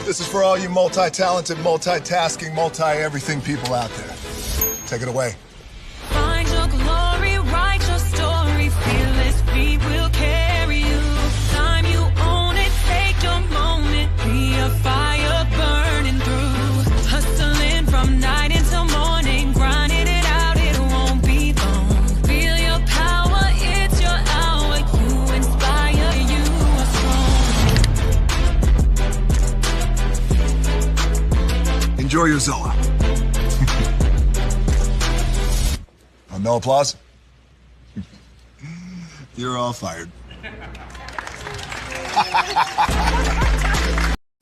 This is for all you multi-talented, multitasking, multi-everything people out there. Take it away. Find your glory, write your story, fearless, we will carry you. Time you own it, take your moment, be a fire burning through. Hustling from night until morning, grinding it out, it won't be long. Feel your power, it's your hour, you inspire, you are strong. Enjoy your Zoa. No applause? You're all fired.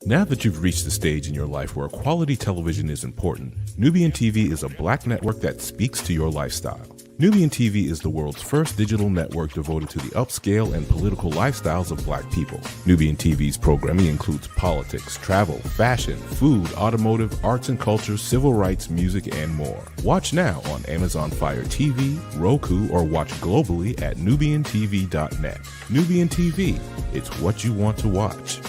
Now that you've reached the stage in your life where quality television is important, Nubian TV is a black network that speaks to your lifestyle. Nubian TV is the world's first digital network devoted to the upscale and political lifestyles of black people. Nubian TV's programming includes politics, travel, fashion, food, automotive, arts and culture, civil rights, music, and more. Watch now on Amazon Fire TV, Roku, or watch globally at NubianTV.net. Nubian TV, it's what you want to watch.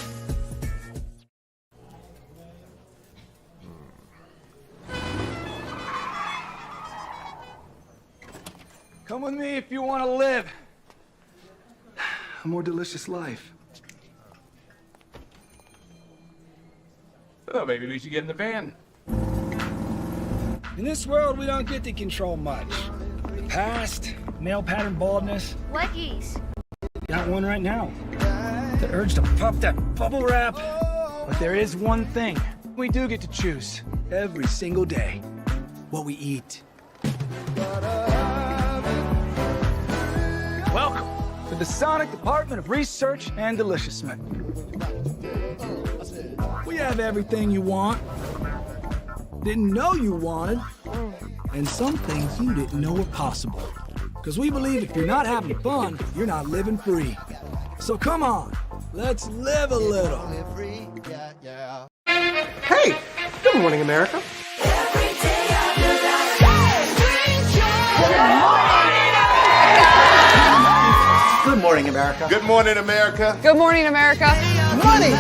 Come with me if you want to live a more delicious life. Oh, maybe we should get in the van. In this world, we don't get to control much. The past, male pattern baldness. What geese? Got one right now. The urge to pop that bubble wrap. But there is one thing we do get to choose every single day: what we eat. Welcome to the Sonic Department of Research and Deliciousment. We have everything you want, didn't know you wanted, and some things you didn't know were possible. Because we believe if you're not having fun, you're not living free. So come on, let's live a little. Hey, good morning, America. Good morning, America. Good morning, America. Good morning, America. Money!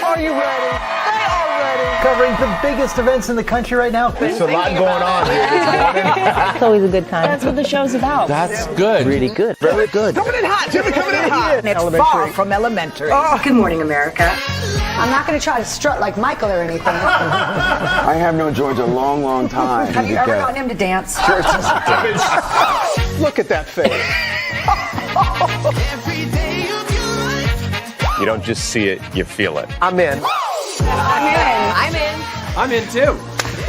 Are you ready? They are ready. Covering the biggest events in the country right now. There's a lot going on here this morning. It's always a good time. That's what the show's about. That's good. Really good. Very good. Coming in hot, Jimmy, coming in hot. It's far from elementary. Good morning, America. I'm not going to try to strut like Michael or anything. I have known George a long, long time. Have you ever gotten him to dance? Look at that face. You don't just see it, you feel it. I'm in. I'm in. I'm in. I'm in too.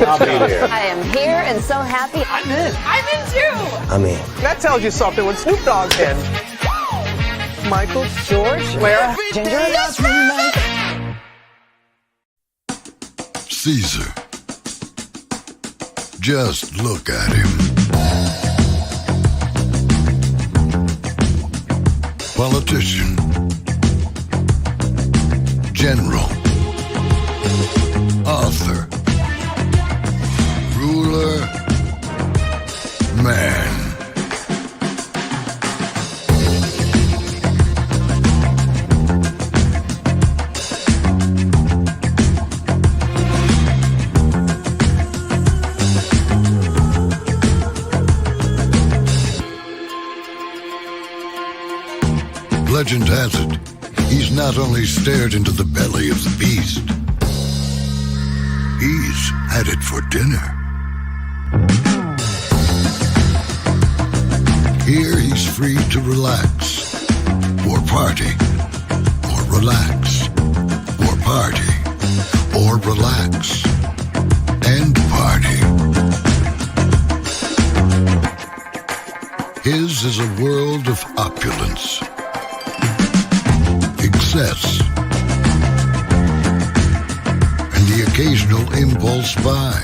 I'll be here. I am here and so happy. I'm in. I'm in too. I'm in. That tells you something when Snoop Dogg's in. Michael, George, where? Ginger. Caesar. Just look at him. Politician. General. Author. Ruler. Man. Legend has it, he's not only stared into the belly of the beast, he's had it for dinner. Here he's free to relax, or party, or relax, or party, or relax, and party. His is a world of opulence, excess, and the occasional impulse buy.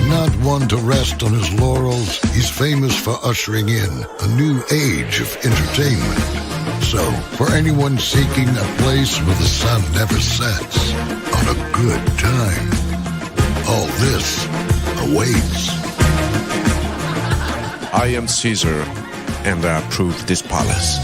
Not one to rest on his laurels, he's famous for ushering in a new age of entertainment. So, for anyone seeking a place where the sun never sets on a good time, all this awaits. I am Caesar, and I approve this palace.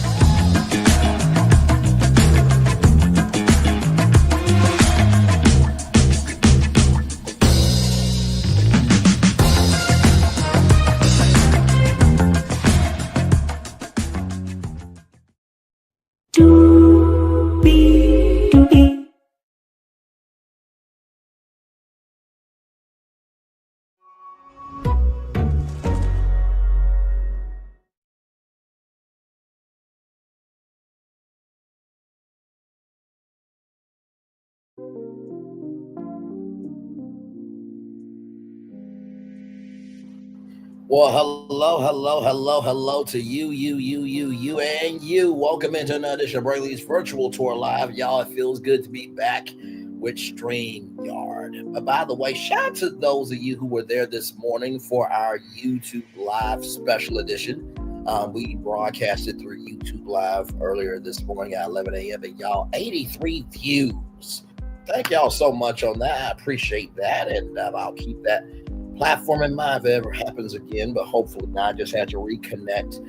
Well, hello to you, and you. Welcome into another edition of Brayley's Virtual Tour Live. Y'all, it feels good to be back with StreamYard. But by the way, shout out to those of you who were there this morning for our YouTube Live special edition. We broadcasted through YouTube Live earlier this morning at 11 a.m. and y'all, 83 views. Thank y'all so much on that. I appreciate that, and I'll keep that platform in mind if it ever happens again, but hopefully not. I just had to reconnect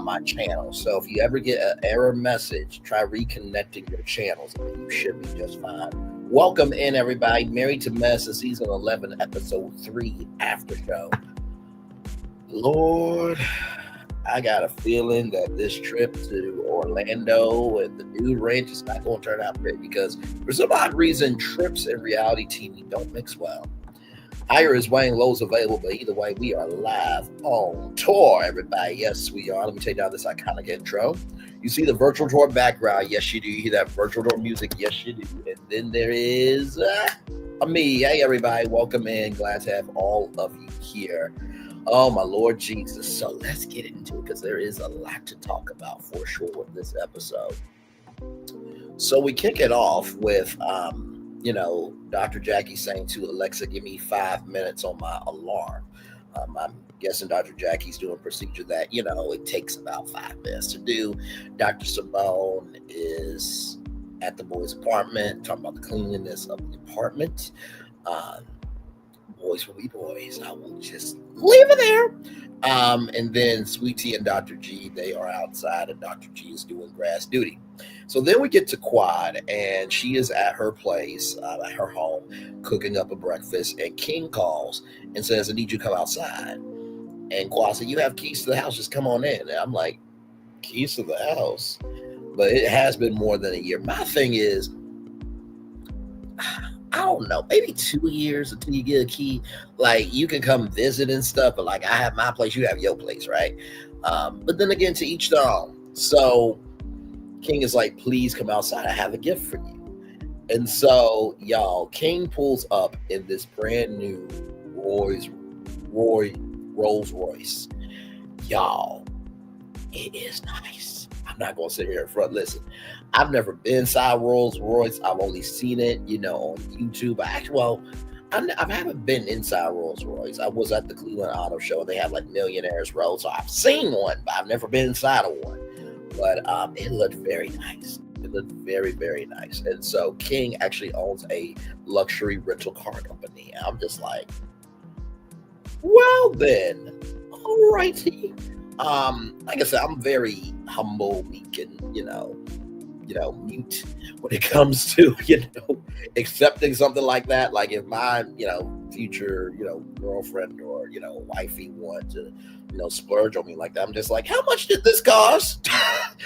my channel. So if you ever get an error message, try reconnecting your channels and you should be just fine. Welcome in, everybody. Married to Medicine, season 11, episode 3, after show. Lord, I got a feeling that this trip to Orlando and the new ranch is not going to turn out great because for some odd reason, trips and reality TV don't mix well. Higher is weighing lows available, but either way, we are live on tour, everybody. Yes, we are. Let me take down this iconic intro. You see the virtual tour background. Yes, you do. You hear that virtual tour music. Yes, you do. And then there is me. Hey, everybody. Welcome in. Glad to have all of you here. Oh, my Lord Jesus. So let's get into it because there is a lot to talk about for sure with this episode. So we kick it off with Dr. Jackie saying to Alexa, give me 5 minutes on my alarm. I'm guessing Dr. Jackie's doing a procedure that, it takes about 5 minutes to do. Dr. Simone is at the boys' apartment, talking about the cleanliness of the apartment. Boys will be boys. I will just leave it there. And then Sweetie and Dr. G, they are outside, and Dr. G is doing grass duty. So then we get to Quad, and she is at her place, at her home, cooking up a breakfast, and King calls and says, I need you to come outside. And Quad said, you have keys to the house, just come on in. And I'm like, keys to the house? But it has been more than a year. My thing is, I don't know, maybe 2 years until you get a key. Like, you can come visit and stuff, but like, I have my place, you have your place, right? But then again, to each their own. So King is like, please come outside. I have a gift for you. And so, y'all, King pulls up in this brand new Rolls Royce. Y'all, it is nice. I'm not going to sit here in front. Listen, I've never been inside Rolls Royce. I've only seen it, on YouTube. I haven't been inside Rolls Royce. I was at the Cleveland Auto Show, and they have like Millionaires Row. So I've seen one, but I've never been inside of one. But it looked very nice. It looked very, very nice. And so King actually owns a luxury rental car company. And I'm just like, well then, all righty. Like I said, I'm very humble, meek, and mute when it comes to accepting something like that. Like if my future girlfriend or wifey want to splurge on me like that, I'm just like, how much did this cost?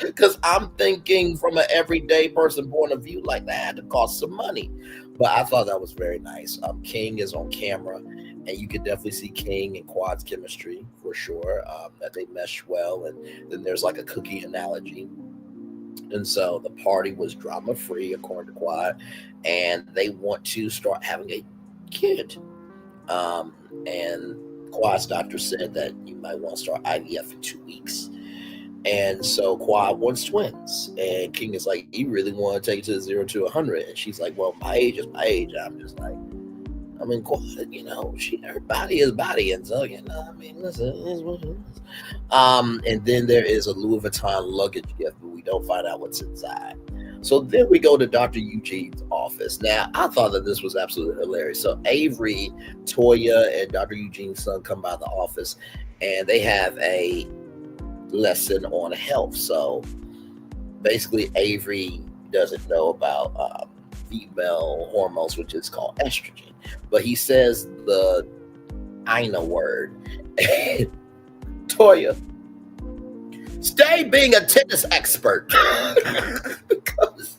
Because I'm thinking from an everyday person point of view, like that had to cost some money. But I thought that was very nice. King is on camera, and you could definitely see King and Quad's chemistry for sure, that they mesh well. And then there's like a cookie analogy. And so the party was drama-free, according to Quad, and they want to start having a kid. And Quad's doctor said that you might want to start IVF in 2 weeks. And so Quad wants twins. And King is like, you really want to take it to 0 to 100? And she's like, well, my age is my age. I'm just like, Quad, her body is body. And so, listen, it is what it is. And then there is a Louis Vuitton luggage gift, but we don't find out what's inside. So then we go to Dr. Eugene's office. Now, I thought that this was absolutely hilarious. So Avery, Toya, and Dr. Eugene's son come by the office, and they have a lesson on health. So basically, Avery doesn't know about female hormones, which is called estrogen. But he says the INA word. Toya, stay being a tennis expert. Because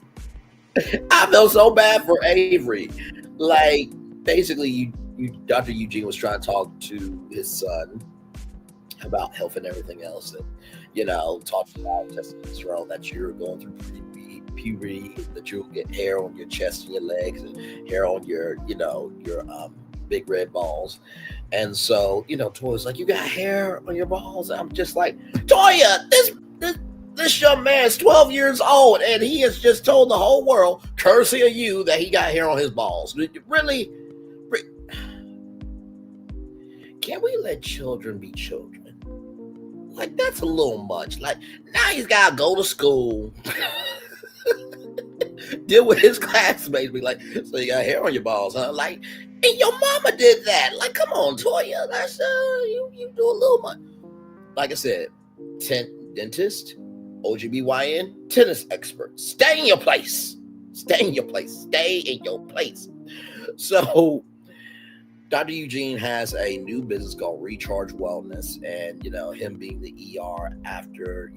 I felt so bad for Avery. Like, basically, Dr. Eugene was trying to talk to his son about health and everything else, and talking about testosterone, that you're going through puberty, that you'll get hair on your chest and your legs, and hair on your big red balls. And so, Toya's like, you got hair on your balls? I'm just like, Toya, this young man is 12 years old, and he has just told the whole world, courtesy of you, that he got hair on his balls. Really? Can we let children be children? Like, that's a little much. Like, now he's got to go to school, deal with his classmates, be like, so you got hair on your balls, huh? Like, and your mama did that. Like, come on, Toya. That's, you do a little much. Like I said, dentist, OGBYN, tennis expert. Stay in your place. Stay in your place. Stay in your place. So, Dr. Eugene has a new business called Recharge Wellness, and him being the ER after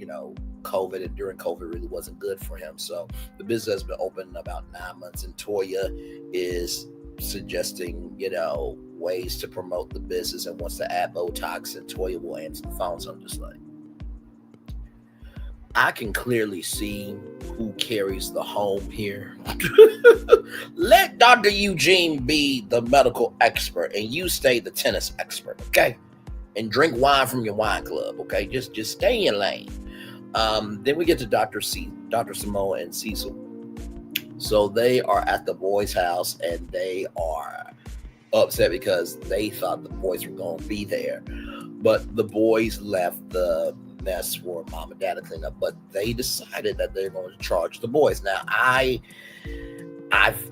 COVID, and during COVID really wasn't good for him. So the business has been open about 9 months, and Toya is suggesting ways to promote the business and wants to add Botox, and Toya will answer the phone. So I'm just like, I can clearly see who carries the home here. Let Dr. Eugene be the medical expert, and you stay the tennis expert, okay? And drink wine from your wine club, okay? Just stay in your lane. Then we get to Dr. Simone and Cecil. So they are at the boys' house, and they are upset because they thought the boys were going to be there. But the boys left the mess for mom and dad to clean up, but they decided that they're going to charge the boys. Now, I've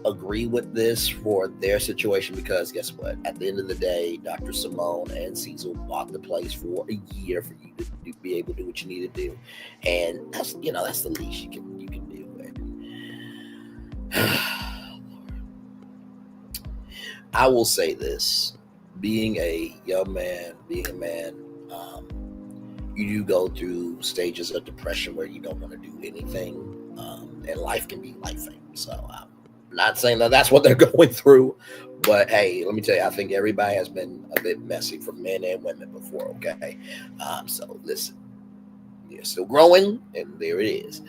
agreed with this for their situation, because guess what? At the end of the day, Dr. Simone and Cecil bought the place for a year for you to be able to do what you need to do, and that's the least you can do. I will say this: being a young man, being a man, you do go through stages of depression where you don't want to do anything, and life can be lifing. So I'm not saying that that's what they're going through, but hey, let me tell you, I think everybody has been a bit messy for men and women before, okay? So listen, you're still growing, and there it is.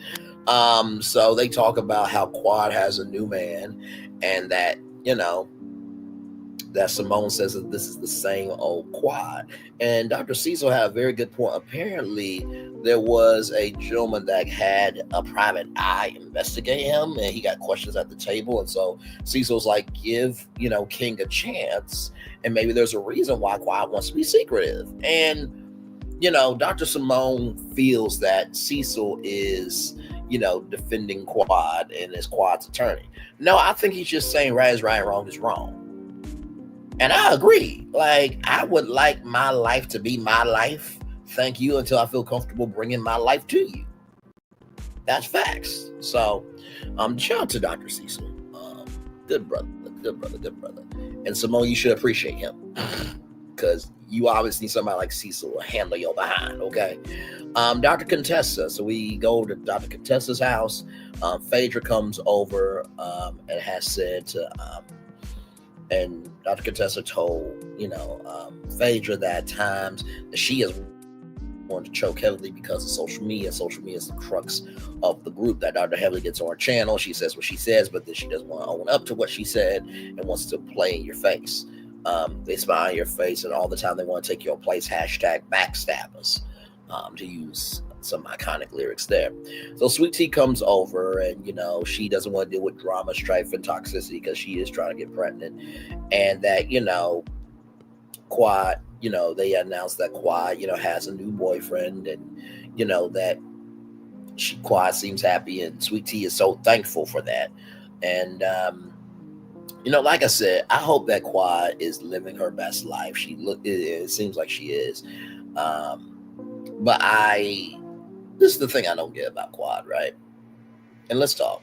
So they talk about how Quad has a new man, and that, that Simone says that this is the same old Quad. And Dr. Cecil had a very good point. Apparently, there was a gentleman that had a private eye investigate him, and he got questions at the table. And so Cecil's like, give, King a chance, and maybe there's a reason why Quad wants to be secretive. And, Dr. Simone feels that Cecil is, defending Quad and is Quad's attorney. No, I think he's just saying right is right and wrong is wrong. And I agree. Like, I would like my life to be my life. Thank you, until I feel comfortable bringing my life to you. That's facts. So, shout out to Dr. Cecil. Good brother. And Simone, you should appreciate him, because you obviously need somebody like Cecil to handle your behind, okay? Dr. Contessa. So we go to Dr. Contessa's house. Phaedra comes over and has said to... and Dr. Contessa told, Phaedra that at times that she is going to choke heavily because of social media. Social media is the crux of the group, that Dr. Heavily gets on her channel. She says what she says, but then she doesn't want to own up to what she said and wants to play in your face. They spy in your face, and all the time they want to take your place, #backstabbers, to use some iconic lyrics there. So Sweet Tea comes over, and she doesn't want to deal with drama, strife, and toxicity because she is trying to get pregnant. And that Quad, they announced that Quad has a new boyfriend, and that Quad seems happy, and Sweet Tea is so thankful for that. And like I said, I hope that Quad is living her best life. It seems like she is. But this is the thing I don't get about Quad, right? And let's talk.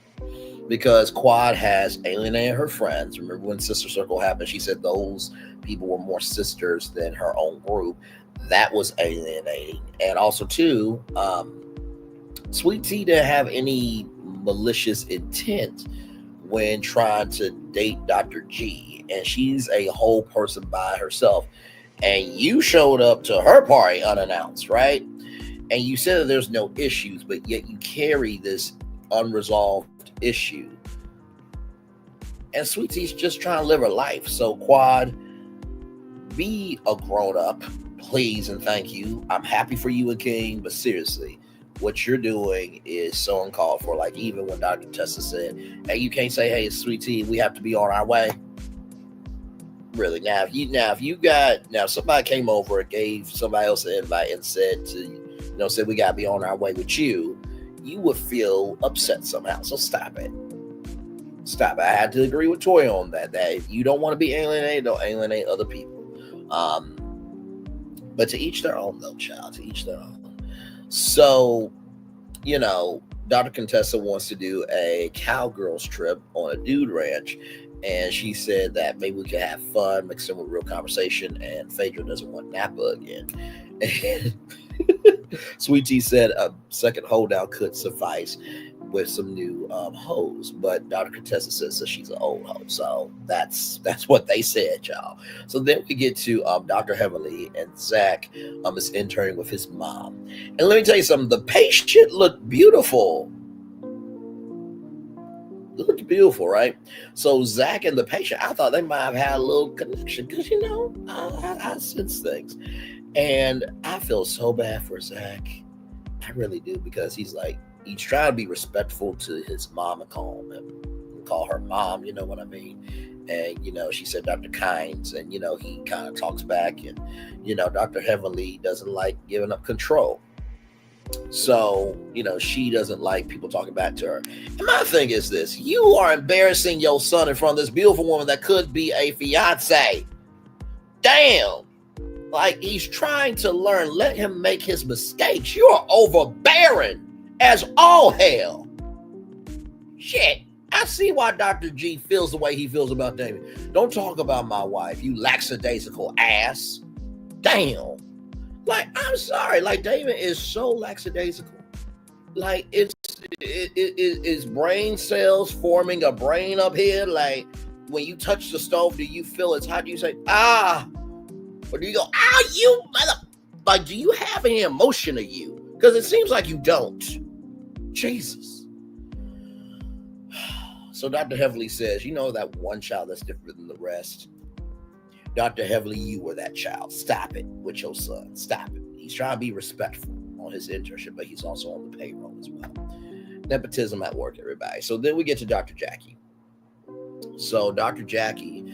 Because Quad has alienated her friends. Remember when Sister Circle happened? She said those people were more sisters than her own group. That was alienating. And also, too, Sweet Tea didn't have any malicious intent when trying to date Dr. G. And she's a whole person by herself. And you showed up to her party unannounced, right? And you said that there's no issues, but yet you carry this unresolved issue. And Sweet Tea's just trying to live her life. So Quad, be a grown-up, please and thank you. I'm happy for you and King, but seriously, what you're doing is so uncalled for. Like, even when Dr. Tessa said, hey, you can't say, hey, sweet tea, we have to be on our way. Really, now if somebody came over and gave somebody else an invite and said we gotta be on our way with you, you would feel upset somehow. So stop it. I had to agree with Toy on that if you don't want to be alienated, don't alienate other people. But to each their own, though, child, to each their own. So, Dr. Contessa wants to do a cowgirls trip on a dude ranch, and she said that maybe we could have fun, mix in with real conversation, and Phaedra doesn't want Napa again. And Sweet Tea said a second holdout could suffice with some new hoes, but Dr. Contessa says that she's an old hoe. So that's what they said, y'all. So then we get to Dr. Heavenly, and Zach is interning with his mom. And let me tell you something, the patient looked beautiful. It looked beautiful, right? So Zach and the patient, I thought they might have had a little connection because, I sense things. And I feel so bad for Zach. I really do, because he's trying to be respectful to his mom and call her mom, you know what I mean? And, she said Dr. Kynes, and, he kind of talks back, and, Dr. Heavenly doesn't like giving up control. So, she doesn't like people talking back to her. And my thing is this: you are embarrassing your son in front of this beautiful woman that could be a fiance. Damn. Like, he's trying to learn. Let him make his mistakes. You are overbearing as all hell. Shit. I see why Dr. G feels the way he feels about Damon. Don't talk about my wife, you lackadaisical ass. Damn. Like, I'm sorry. Like, Damon is so lackadaisical. Like, it's brain cells forming a brain up here. Like, when you touch the stove, do you feel it's hot? Do you say, ah? Or do you go, ah, you mother? Like, do you have any emotion of you? Because it seems like you don't. Jesus. So Dr. Heavenly says, that one child that's different than the rest. Dr. Heavenly, you were that child. Stop it with your son. Stop it. He's trying to be respectful on his internship, but he's also on the payroll as well. Nepotism at work, everybody. So then we get to Dr. Jackie. So Dr. Jackie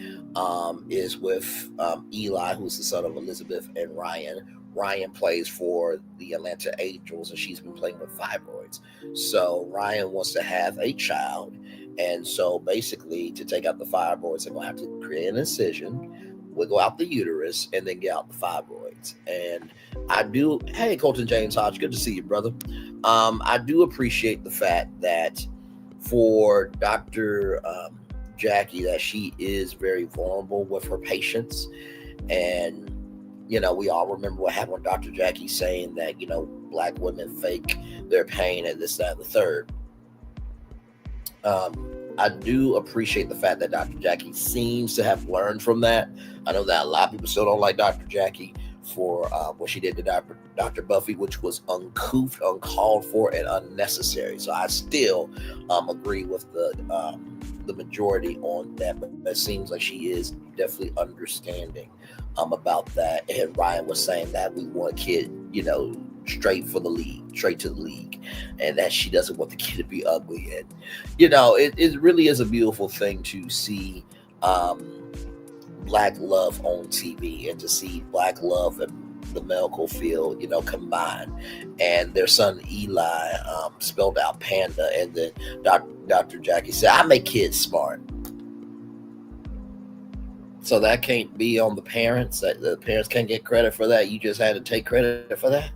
is with Eli, who's the son of Elizabeth and Ryan. Ryan plays for the Atlanta Angels, and she's been playing with fibroids. So Ryan wants to have a child. And so basically, to take out the fibroids, they're going to have to create an incision, wiggle out the uterus, and then get out the fibroids. And hey, Colton James Hodge, good to see you, brother. I do appreciate the fact that for Dr. Jackie, that she is very vulnerable with her patients. And, we all remember what happened with Dr. Jackie saying that, Black women fake their pain and this, that, and the third. I do appreciate the fact that Dr. Jackie seems to have learned from that. I know that a lot of people still don't like Dr. Jackie for what she did to Dr. Buffy, which was uncouth, uncalled for, and unnecessary. So I still agree with the majority on that, but it seems like she is definitely understanding about that. And Ryan was saying that we want a kid, straight to the league, and that she doesn't want the kid to be ugly. And it really is a beautiful thing to see Black love on TV, and to see Black love and the medical field combined. And their son Eli spelled out panda, and then Dr. Jackie said, I make kids smart. So that can't be on the parents. That the parents can't get credit for that. You just had to take credit for that.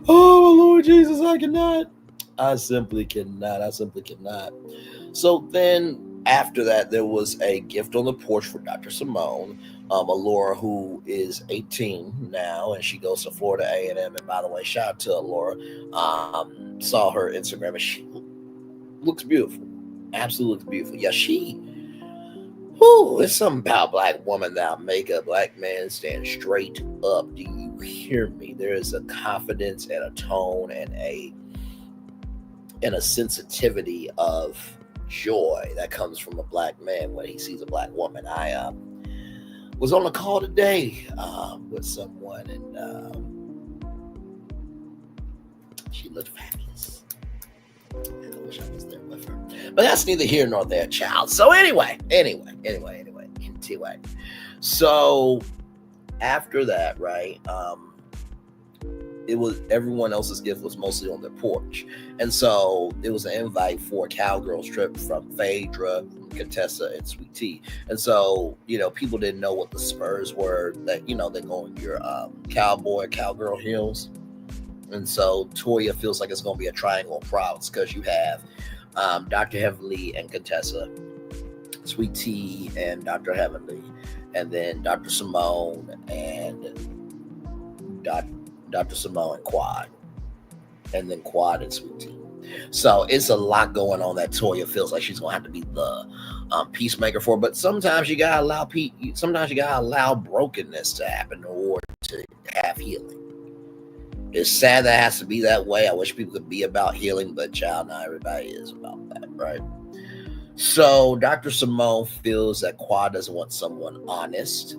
Oh, Lord Jesus, I simply cannot. So then after that, there was a gift on the porch for Dr. Simone, Alora, who is 18 now, and she goes to Florida A&M. And by the way, shout out to Alora. Saw her Instagram, and she looks beautiful. Absolutely looks beautiful. Yeah, it's something about Black woman that make a Black man stand straight up. Do you hear me? There is a confidence and a tone and and a sensitivity of joy that comes from a black man when he sees a black woman. I was on a call today with someone, and she looked fabulous. And I wish I was there with her, but that's neither here nor there, child. So anyway. So after that, right? It was everyone else's gift was mostly on their porch, and so it was an invite for a cowgirls trip from Phaedra, Contessa, and Sweet Tea. And so, people didn't know what the spurs were that, they're going your cowgirl heels. And so Toya feels like it's going to be a triangle of crowds because you have Dr. Heavenly and Contessa, Sweet Tea and Dr. Heavenly, and then Dr. Simone and Dr. Simone and Quad, and then Quad and Sweet Tea. So it's a lot going on that Toya feels like she's going to have to be the peacemaker for. But sometimes you got to allow brokenness to happen in order to have healing. It's sad that it has to be that way. I wish people could be about healing, but child, not everybody is about that, right? So Dr. Simone feels that Quad doesn't want someone honest.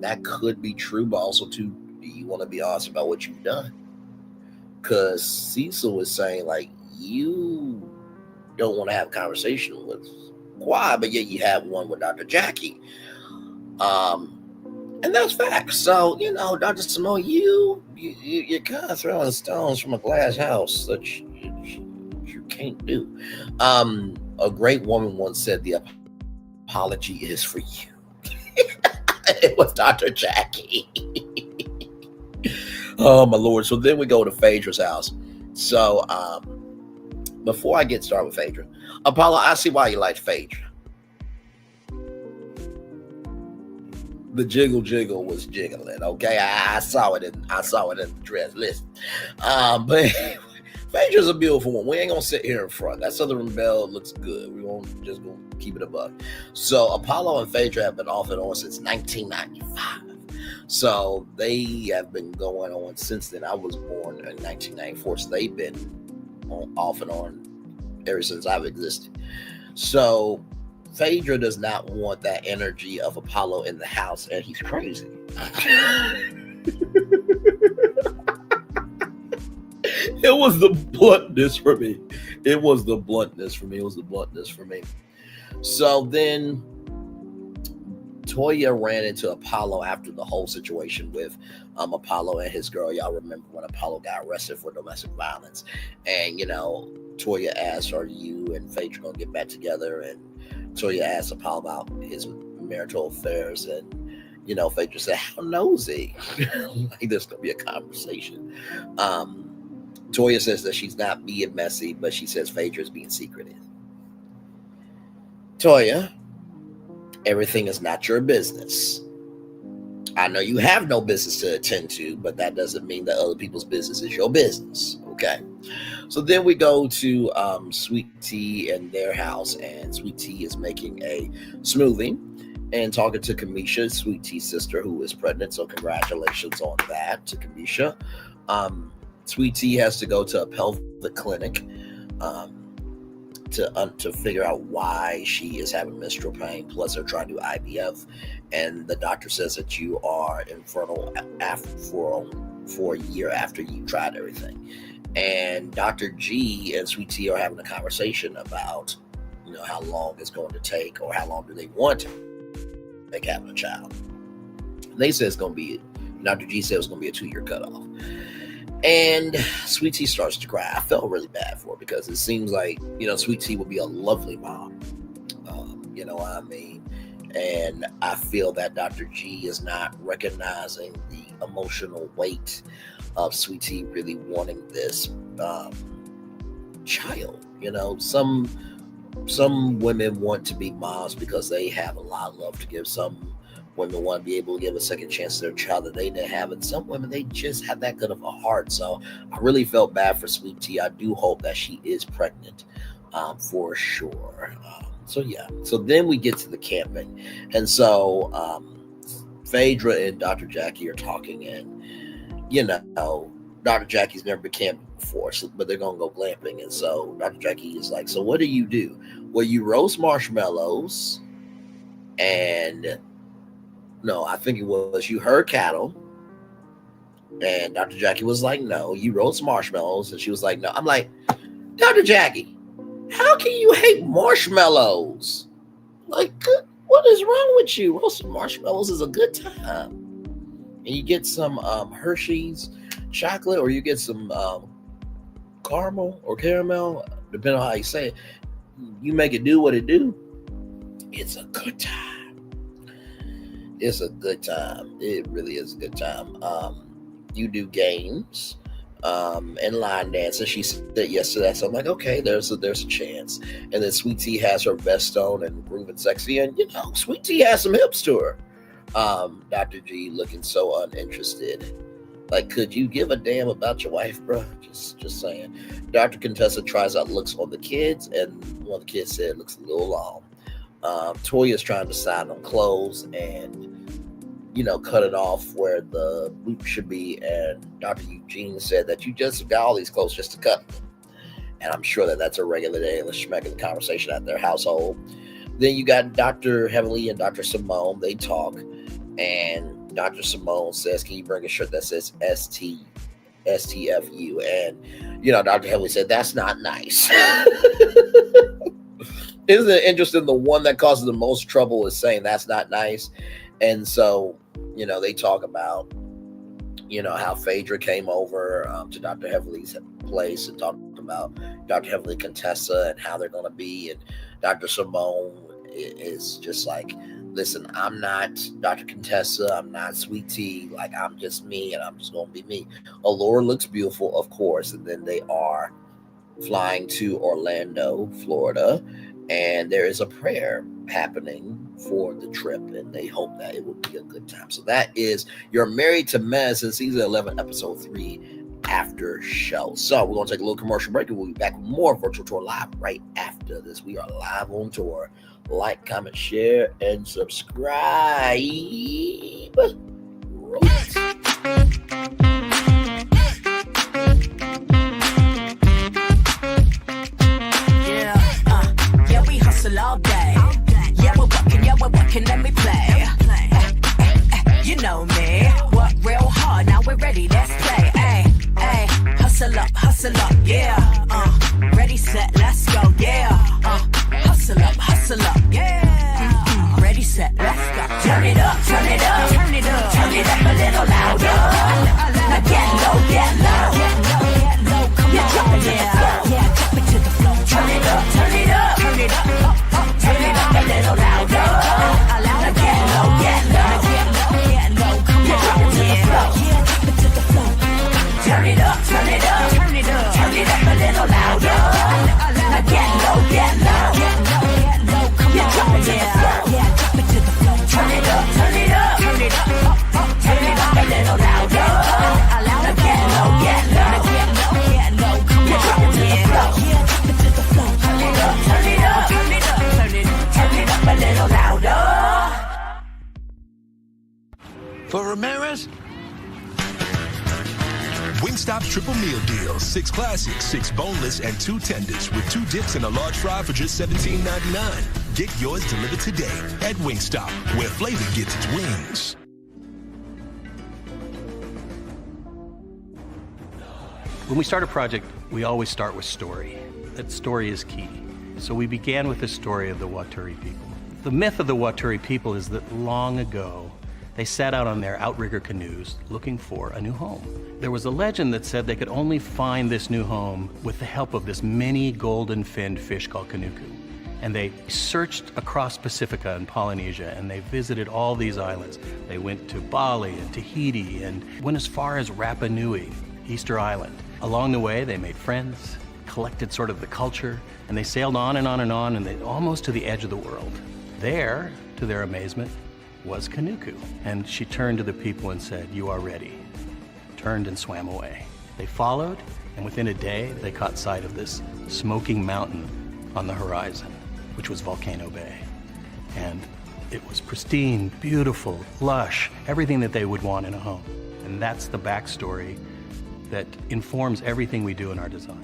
That could be true, but also too, you want to be honest about what you've done. Because Cecil was saying, like, you don't want to have a conversation with Quad, but yet you have one with Dr. Jackie. And that's facts. So, Dr. Simone, you're kind of throwing stones from a glass house that you can't do. A great woman once said, the apology is for you. It was Dr. Jackie. Oh, my Lord. So then we go to Phaedra's house. So before I get started with Phaedra, Apollo, I see why you liked Phaedra. The jiggle was jiggling. Okay, I saw it in the dress. Listen, but Phaedra's a beautiful one. We ain't gonna sit here in front. That Southern Belle looks good. We won't just gonna keep it above. So Apollo and Phaedra have been off and on since 1995. So they have been going on since then. I was born in 1994, so they've been off and on ever since I've existed. So Phaedra does not want that energy of Apollo in the house, and he's crazy. It was the bluntness for me. So then Toya ran into Apollo after the whole situation with Apollo and his girl. Y'all remember when Apollo got arrested for domestic violence, and Toya asked, "Are you and Phaedra gonna get back together?" And Toya asked Apollo about his marital affairs, and Phaedra said, "How nosy?" Like there's gonna be a conversation. Toya says that she's not being messy, but she says Phaedra's being secretive. Toya, everything is not your business. I know you have no business to attend to, but that doesn't mean that other people's business is your business. Okay. So then we go to Sweet Tea and their house, and Sweet Tea is making a smoothie and talking to Kamisha, Sweet Tea's sister, who is pregnant. So congratulations on that to Kamisha. Sweet Tea has to go to a pelvic clinic to figure out why she is having menstrual pain. Plus, they're trying to do IVF, and the doctor says that you are infertile for a year after you tried everything. And Dr. G and Sweet Tea are having a conversation about, how long it's going to take, or how long do they want to make having a child. And they say it's going to be, Dr. G said it's going to be a 2-year cutoff. And Sweet Tea starts to cry. I felt really bad for her because it seems like, Sweet Tea would be a lovely mom. You know what I mean? And I feel that Dr. G is not recognizing the emotional weight of Sweet Tea really wanting this child. Some women want to be moms because they have a lot of love to give. Some women want to be able to give a second chance to their child that they didn't have. And some women, they just have that good of a heart. So I really felt bad for Sweet Tea. I do hope that she is pregnant for sure. So then we get to the camping. And so Phaedra and Dr. Jackie are talking, and, Dr. Jackie's never been camping before, but they're going to go glamping. And so Dr. Jackie is like, so what do? Well, you roast marshmallows and no, I think it was you herd cattle. And Dr. Jackie was like, no, you roast marshmallows. And she was like, no. I'm like, Dr. Jackie, how can you hate marshmallows? Like, what is wrong with you? Roasting marshmallows is a good time. And you get some Hershey's chocolate, or you get some caramel, depending on how you say it. You make it do what it do. It's a good time. It's a good time. It really is a good time. You do games and line dancing. She said yesterday, so I'm like, okay, there's a chance. And then Sweet Tea has her vest on and grooving sexy, and Sweet Tea has some hips to her. Dr. G looking so uninterested. Like, could you give a damn about your wife, bro? Just saying. Dr. Contessa tries out looks on the kids, and one of the kids said it looks a little long. Toya's trying to decide on clothes and, cut it off where the boot should be. And Dr. Eugene said that you just got all these clothes just to cut them. And I'm sure that that's a regular day in the schmeck conversation at their household. Then you got Dr. Heavenly and Dr. Simone. They talk, and Dr. Simone says, can you bring a shirt that says STFU? And, Dr. Heavenly said, that's not nice. Isn't it interesting? The one that causes the most trouble is saying that's not nice. And so, they talk about, how Phaedra came over to Dr. Heavenly's place and talked about Dr. Heavenly Contessa and how they're going to be. And Dr. Simone is just like, listen, I'm not Dr. Contessa. I'm not Sweet Tea. Like, I'm just me, and I'm just going to be me. Allura looks beautiful, of course. And then they are flying to Orlando, Florida. And there is a prayer happening for the trip, and they hope that it will be a good time. So that is You're Married to Medicine, season 11, episode 3, after show. So we're going to take a little commercial break, and we'll be back with more Virtual Tour Live right after this. We are live on tour. Like, comment, share, and subscribe. Yeah, we hustle all day. Yeah, we're working, let me play. You know me, work real hard, now we're ready, let's play. Hustle up, yeah. Ready, set, let's go, yeah. Hustle up, yeah. Ready, set, let's go. Turn it up, turn it up, turn it up, turn it up a little louder. Now get low, get low, come on, drop it to the floor, yeah, drop it to the floor. Turn it up, turn it up, turn it up, turn it up a little louder. Now get low, come on, drop it to the floor, yeah, drop it to the floor. Turn it up, turn it up, turn it up, turn it up a little louder. Now get low, come on, drop it to the floor, yeah, drop it to the floor. Turn it up, turn it up, turn it up, turn it up a little louder. Now get low, come on, drop it to the floor, yeah, drop it to the floor. Turn it up, turn it up, turn it up, turn it up a little louder. For Ramirez, Wingstop's triple meal deal. 6 classics, 6 boneless, and 2 tenders with 2 dips and a large fry for just $17.99. Get yours delivered today at Wingstop, where flavor gets its wings. When we start a project, we always start with story. That story is key. So we began with the story of the Waturi people. The myth of the Waturi people is that long ago, they set out on their outrigger canoes looking for a new home. There was a legend that said they could only find this new home with the help of this mini golden-finned fish called Kanuku. And they searched across Pacifica and Polynesia, and they visited all these islands. They went to Bali and Tahiti and went as far as Rapa Nui, Easter Island. Along the way, they made friends, collected sort of the culture, and they sailed on and on and on, and they almost to the edge of the world. There, to their amazement, was Kanuku. And she turned to the people and said, "You are ready." Turned and swam away. They followed, and within a day, they caught sight of this smoking mountain on the horizon, which was Volcano Bay. And it was pristine, beautiful, lush, everything that they would want in a home. And that's the backstory that informs everything we do in our design.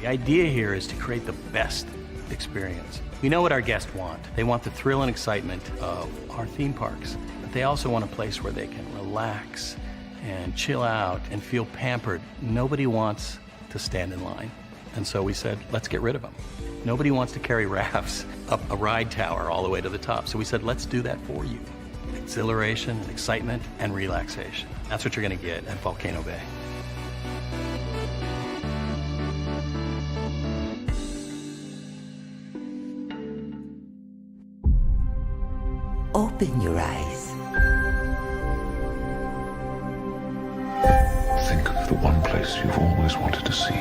The idea here is to create the best experience. We know what our guests want. They want the thrill and excitement of our theme parks, but they also want a place where they can relax and chill out and feel pampered. Nobody wants to stand in line. And so we said, let's get rid of them. Nobody wants to carry rafts up a ride tower all the way to the top. So we said, let's do that for you. Exhilaration and excitement and relaxation. That's what you're gonna get at Volcano Bay. Open your eyes. Think of the one place you've always wanted to see.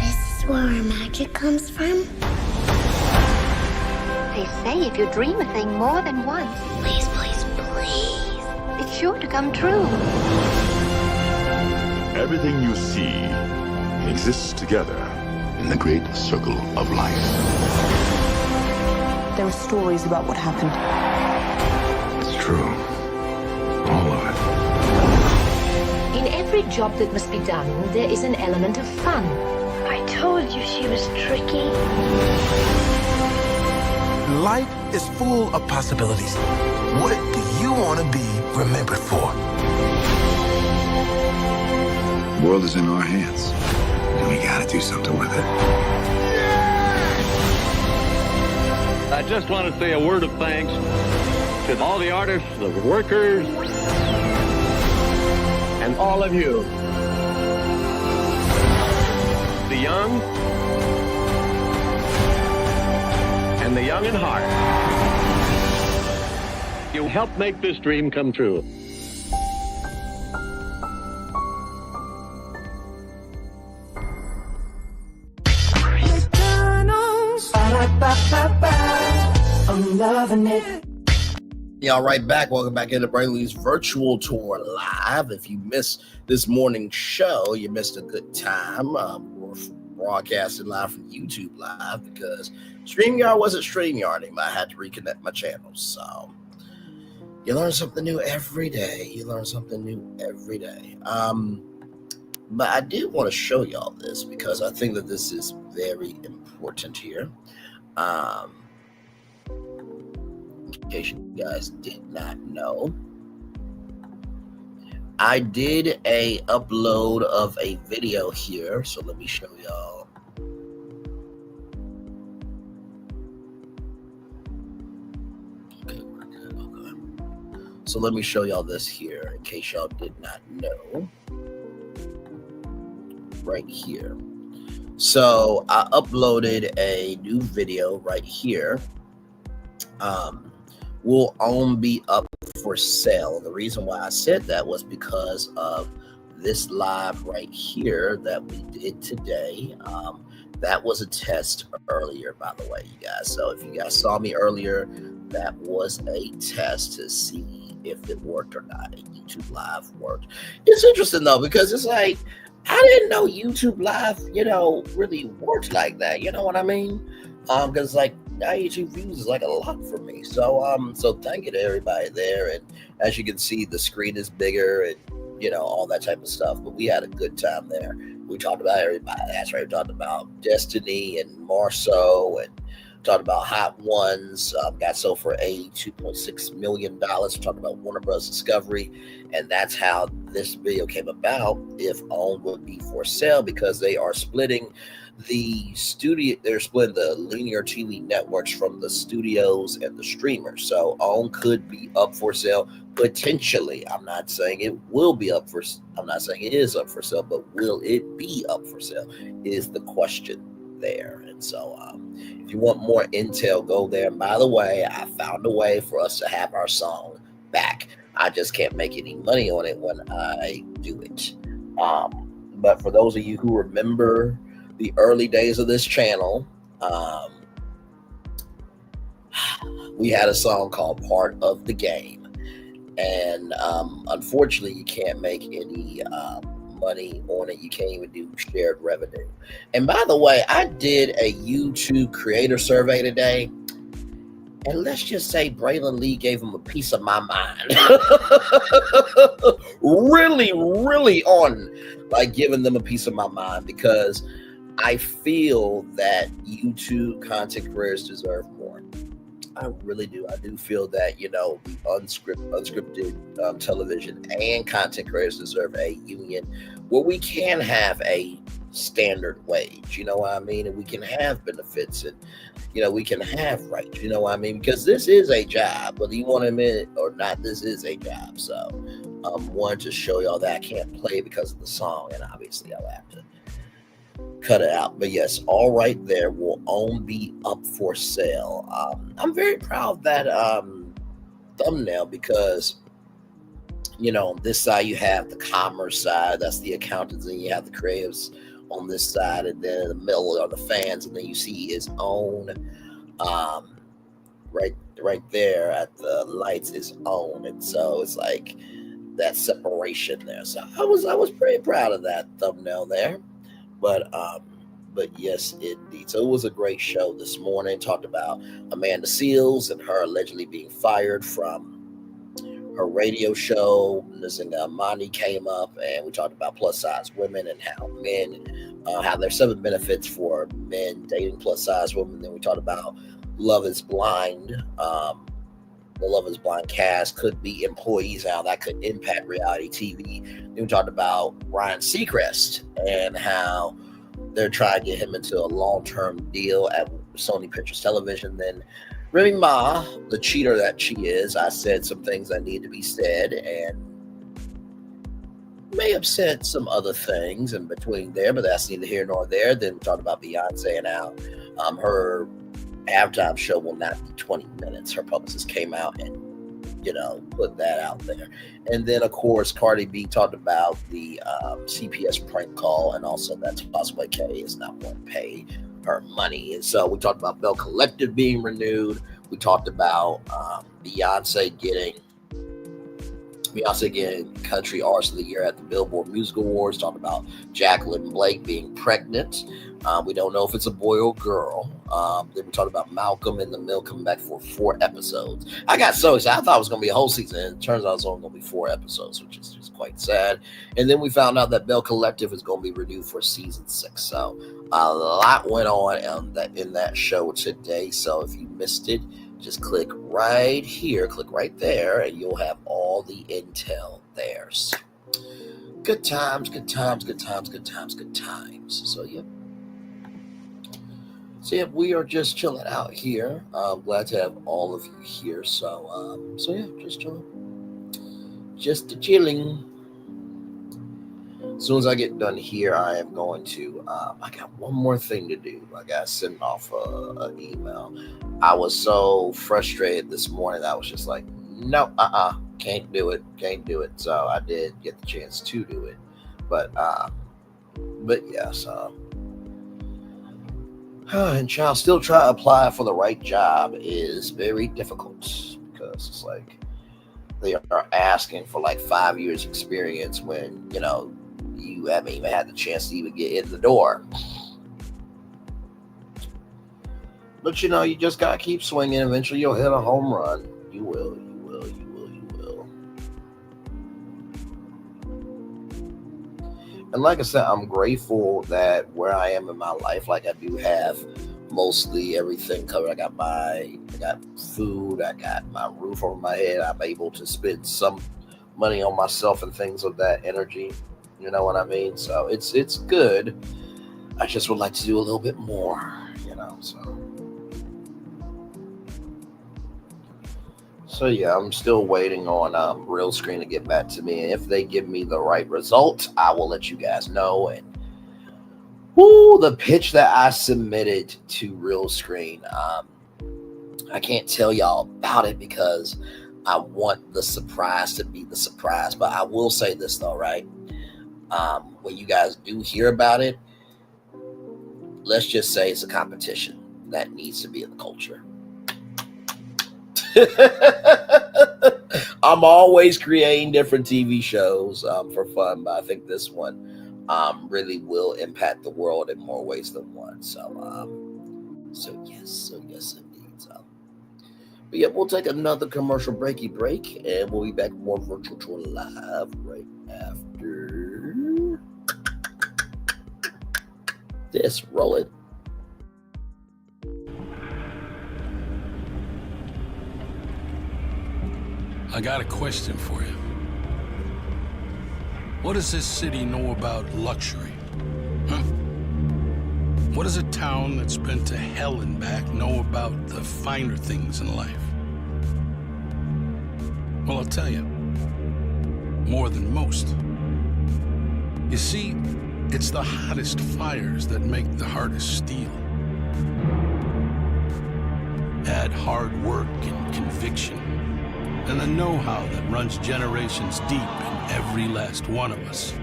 This is where our magic comes from? They say if you dream a thing more than once, Please, please, please. it's sure to come true. Everything you see exists together in the great circle of life. There are stories about what happened. It's true. All of it. In every job that must be done, there is an element of fun. I told you she was tricky. Life is full of possibilities. What do you want to be remembered for? The world is in our hands, and we gotta do something with it. I just want to say a word of thanks to all the artists, the workers, and all of you. The young and the young in heart. You helped make this dream come true. I'm loving it. Y'all right back. Welcome back into Brainley's virtual tour live. If you missed this morning's show, you missed a good time. We're broadcasting live from YouTube Live because StreamYard wasn't StreamYarding. I had to reconnect my channels. So you learn something new every day. But I did want to show y'all this because I think that this is very important here. In case you guys did not know, I did a upload of a video here, so let me show y'all. Okay. So let me show y'all this here, in case y'all did not know. Right here. So I uploaded a new video right here. Will only be up for sale. The reason why I said that was because of this live right here that we did today. That was a test earlier, by the way, you guys. So if you guys saw me earlier, that was a test to see if it worked or not. YouTube Live worked. It's interesting though, because it's like, I didn't know YouTube Live, really worked like that. You know what I mean? Because like now YouTube views is like a lot for me. So so thank you to everybody there. And as you can see, the screen is bigger and all that type of stuff. But we had a good time there. We talked about everybody. That's right. We talked about Destiny and Marceau and talked about Hot Ones. Got sold for $82.6 million. We talked about Warner Bros. Discovery. And that's how this video came about. If OWN would be for sale, because they are splitting the studio. They're splitting the linear TV networks from the studios and the streamers. So OWN could be up for sale potentially. I'm not saying it will be up for. I'm not saying it is up for sale, but will it be up for sale is the question there. And so if you want more intel, go there. And by the way, I found a way for us to have our song back. I just can't make any money on it when I do it. But for those of you who remember the early days of this channel, we had a song called Part of the Game. And unfortunately, you can't make any money on it. You can't even do shared revenue. And by the way, I did a YouTube creator survey today. And let's just say Braylon Lee gave him a piece of my mind. Really, really on, like, giving them a piece of my mind, because I feel that YouTube content creators deserve more. I really do. I do feel that, the unscripted television and content creators deserve a union where we can have a standard wage, you know what I mean? And we can have benefits, and, we can have rights, you know what I mean? Because this is a job, whether you want to admit it or not, this is a job. So wanted to show y'all that I can't play because of the song, and obviously I'll have to cut it out. But yes, All Right There will only be up for sale. I'm very proud of that thumbnail, because on this side you have the commerce side, that's the accountants, and you have the creatives on this side, and then in the middle are the fans, and then you see his own right there at the lights, his own. And so it's like that separation there. So I was pretty proud of that thumbnail there. But yes, indeed. So it was a great show this morning. Talked about Amanda Seales and her allegedly being fired from her radio show. Nzinga Amani came up, and we talked about plus size women and how men, how there's 7 benefits for men dating plus size women. Then we talked about Love is Blind. The Love is Blind cast could be employees, how that could impact reality TV. Then we talked about Ryan Seacrest and how they're trying to get him into a long-term deal at Sony Pictures Television. Then Remy Ma, the cheater that she is, I said some things that need to be said, and may have said some other things in between there, but that's neither here nor there. Then we talked about Beyonce and how her halftime show will not be 20 minutes. Her publicist came out and, put that out there. And then, of course, Cardi B talked about the CPS prank call, and also that Tasway K is not going to pay her money. And so we talked about Bell Collective being renewed. We talked about Beyonce getting Country Artist of the Year at the Billboard Music Awards. Talked about Jacqueline Blake being pregnant. We don't know if it's a boy or girl. Then we talked about Malcolm in the Middle coming back for 4 episodes. I got so excited. I thought it was going to be a whole season, and it turns out it's only going to be 4 episodes, which is just quite sad. And then we found out that Bell Collective is going to be renewed for season 6. So a lot went on in that show today. So if you missed it, just click right here, click right there, and you'll have all the intel there. So, good times, good times, good times, good times, good times. So, yep. So, yeah, we are just chilling out here. I'm glad to have all of you here. So yeah, just chilling. Just chilling. As soon as I get done here, I am going to, I got one more thing to do. I got to send off an email. I was so frustrated this morning. I was just like, no, can't do it. So I did get the chance to do it. But yeah, so. And child, still try to apply for the right job is very difficult, because it's like they are asking for like 5 years experience when, you haven't even had the chance to even get in the door. But you just gotta keep swinging. Eventually you'll hit a home run. You will. And like I said, I'm grateful that where I am in my life, like I do have mostly everything covered. I got food, I got my roof over my head. I'm able to spend some money on myself and things of that energy. You know what I mean? So it's good. I just would like to do a little bit more, So yeah, I'm still waiting on Real Screen to get back to me. And if they give me the right result, I will let you guys know. And the pitch that I submitted to Real Screen, I can't tell y'all about it because I want the surprise to be the surprise. But I will say this though, right? When you guys do hear about it, let's just say it's a competition that needs to be in the culture. I'm always creating different TV shows for fun, but I think this one really will impact the world in more ways than one. So yes, indeed. So, But yeah, we'll take another commercial break, and we'll be back with more Virtual Tour Live right after this. Roll it. I got a question for you. What does this city know about luxury? Huh? What does a town that's been to hell and back know about the finer things in life? Well, I'll tell you. More than most. You see, it's the hottest fires that make the hardest steel. Add hard work and conviction, and the know-how that runs generations deep in every last one of us.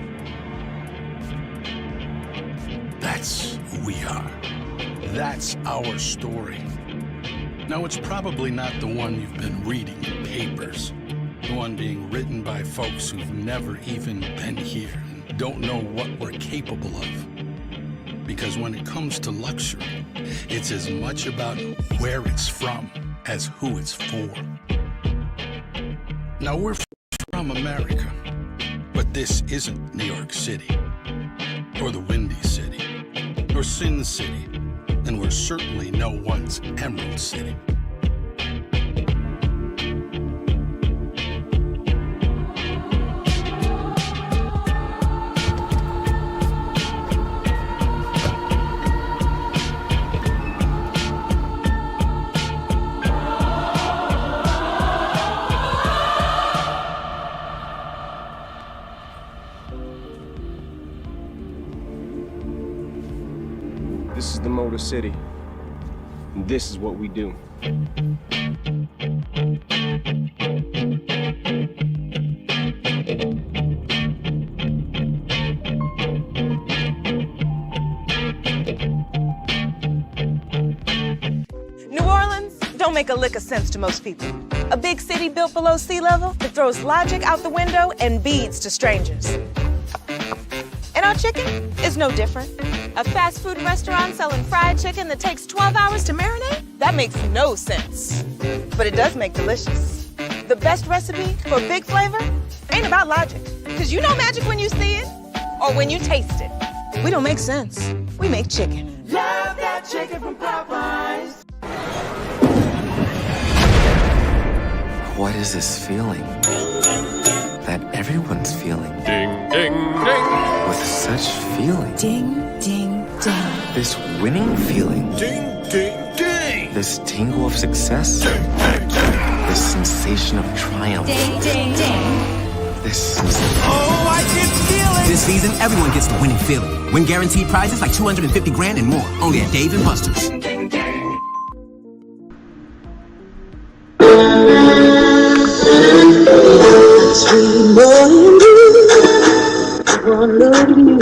That's who we are. That's our story. Now, it's probably not the one you've been reading in papers. The one being written by folks who've never even been here and don't know what we're capable of. Because when it comes to luxury, it's as much about where it's from as who it's for. Now, we're from America, but this isn't New York City, or the Windy City, or Sin City, and we're certainly no one's Emerald City. This is the Motor City, and this is what we do. New Orleans don't make a lick of sense to most people. A big city built below sea level that throws logic out the window and beads to strangers. And our chicken is no different. A fast food restaurant selling fried chicken that takes 12 hours to marinate? That makes no sense. But it does make delicious. The best recipe for big flavor ain't about logic. Because you know magic when you see it or when you taste it. We don't make sense. We make chicken. Love that chicken from Popeyes. What is this feeling that everyone's feeling? Ding, ding, ding. With such feeling. Ding, ding, ding. This winning feeling. Ding, ding, ding. This tingle of success. This sensation of triumph. Ding, ding, ding. This Oh, I can feel it! This season, everyone gets the winning feeling. Win guaranteed prizes like $250 grand and more. Only at Dave & Buster's. Sweet boy and blue, one loved you,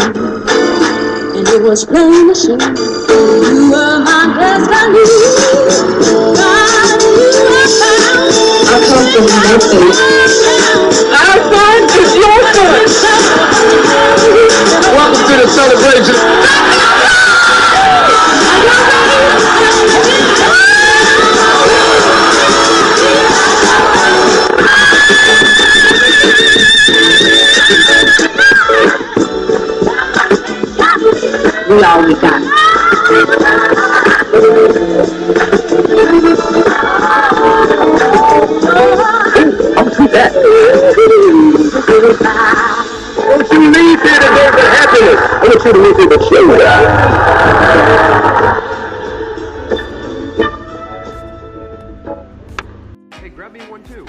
and it was plain to see you were my destiny. God, you were found. I come from your face. Our son is your son. Welcome to the celebration. We all we got. I'll do that. Don't you leave here to go for happiness. I want you to leave here to show that. Hey, grab me one too.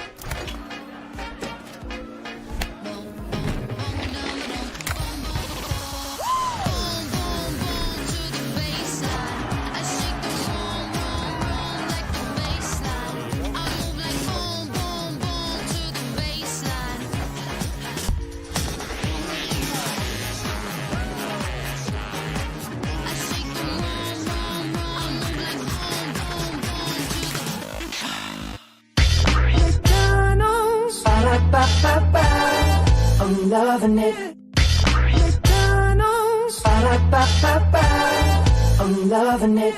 I'm loving it. McDonald's. I'm loving it.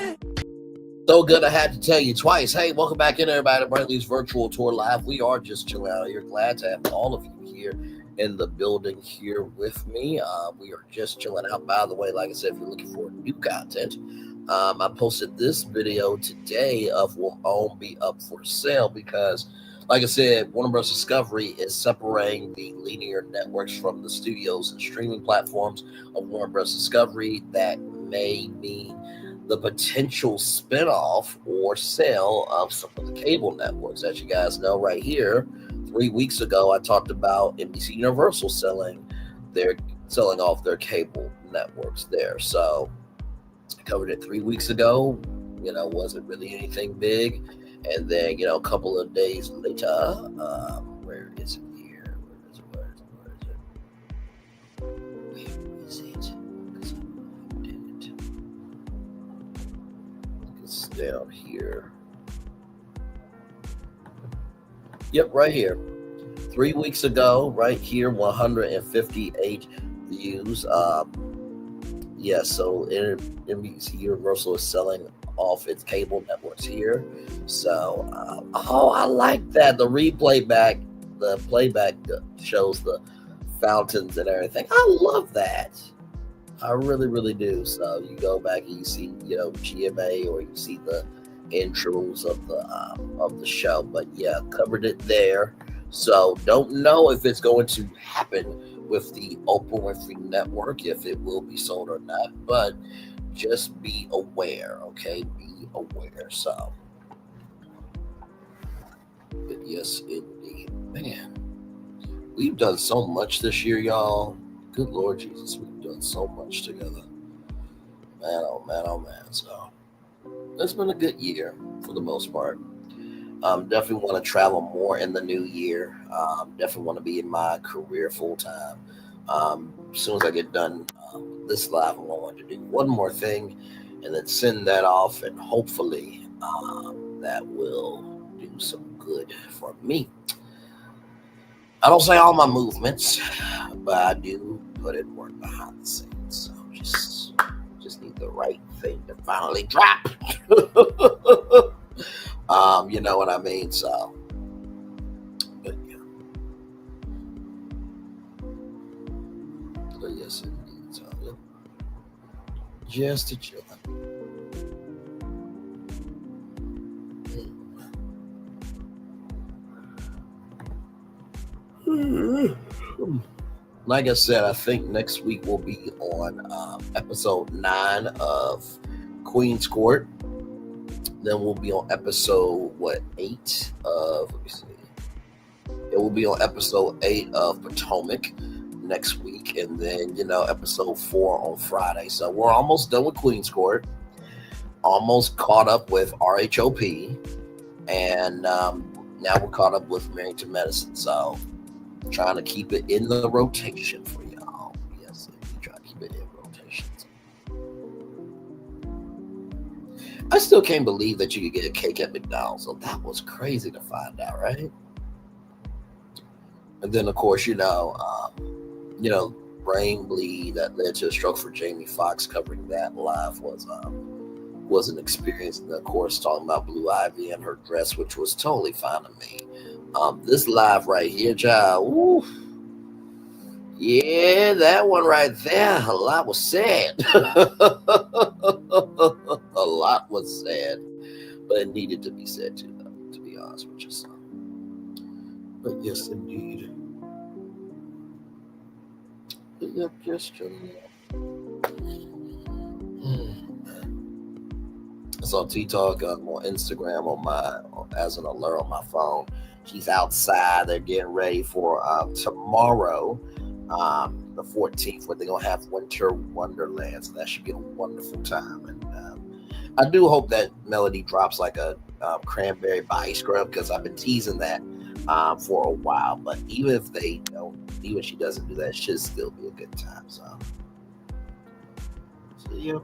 So good, I had to tell you twice. Hey, welcome back in, everybody, to Brantley's Virtual Tour Live. We are just chilling out here. Glad to have all of you here in the building here with me. We are just chilling out. By the way, like I said, if you're looking for new content, I posted this video today of Will OWN Be Up for Sale because, like I said, Warner Bros. Discovery is separating the linear networks from the studios and streaming platforms of Warner Bros. Discovery. That may mean the potential spinoff or sale of some of the cable networks. As you guys know, right here, 3 weeks ago, I talked about NBC Universal selling off their cable networks there. So I covered it 3 weeks ago. Wasn't really anything big. And then, a couple of days later, where is it here? Where is it? It's down here. Yep, right here. 3 weeks ago, right here, 158 views. So NBC Universal is selling off its cable networks here. So, I like that. The playback shows the fountains and everything. I love that. I really, really do. So you go back and you see, GMA, or you see the intros of the show. But yeah, covered it there. So don't know if it's going to happen with the Oprah Winfrey Network, if it will be sold or not. But just be aware, okay? Be aware. So, but yes, indeed, man. We've done so much this year, y'all. Good Lord Jesus, we've done so much together. Man, oh man, oh man. So it's been a good year for the most part. Definitely want to travel more in the new year. Definitely want to be in my career full time. As soon as I get done this live, I want to do one more thing and then send that off, and hopefully that will do some good for me. I don't say all my movements, but I do put in work behind the scenes. So just need the right thing to finally drop. You know what I mean? So, but yeah. But yes, indeed. So, yeah. Just to chill. Like I said, I think next week we'll be on episode 9 of Queen's Court. Then we'll be on episode 8 of, let me see. It will be on episode 8 of Potomac next week, and then episode 4 on Friday. So we're almost done with Queen's Court. Almost caught up with RHOP, and now we're caught up with Married to Medicine. So trying to keep it in the rotation for y'all. Yes, try to keep it in rotation. I still can't believe that you could get a cake at McDonald's. So that was crazy to find out, right? And then, of course, brain bleed that led to a stroke for Jamie Foxx. Covering that live was an experience. And of course, talking about Blue Ivy and her dress, which was totally fine to me. This live right here, child. Woo. Yeah, that one right there. A lot was said. A lot was said, but it needed to be said too, though, to be honest with you. So. But yes, indeed. But yep, just chilling out. I saw T-Talk on Instagram as an alert on my phone. She's outside. They're getting ready for tomorrow, the 14th, where they're going to have Winter Wonderland. So that should be a wonderful time. And I do hope that Melody drops like a cranberry body scrub, because I've been teasing that for a while. But even if they don't, even if she doesn't do that, it should still be a good time. So yeah.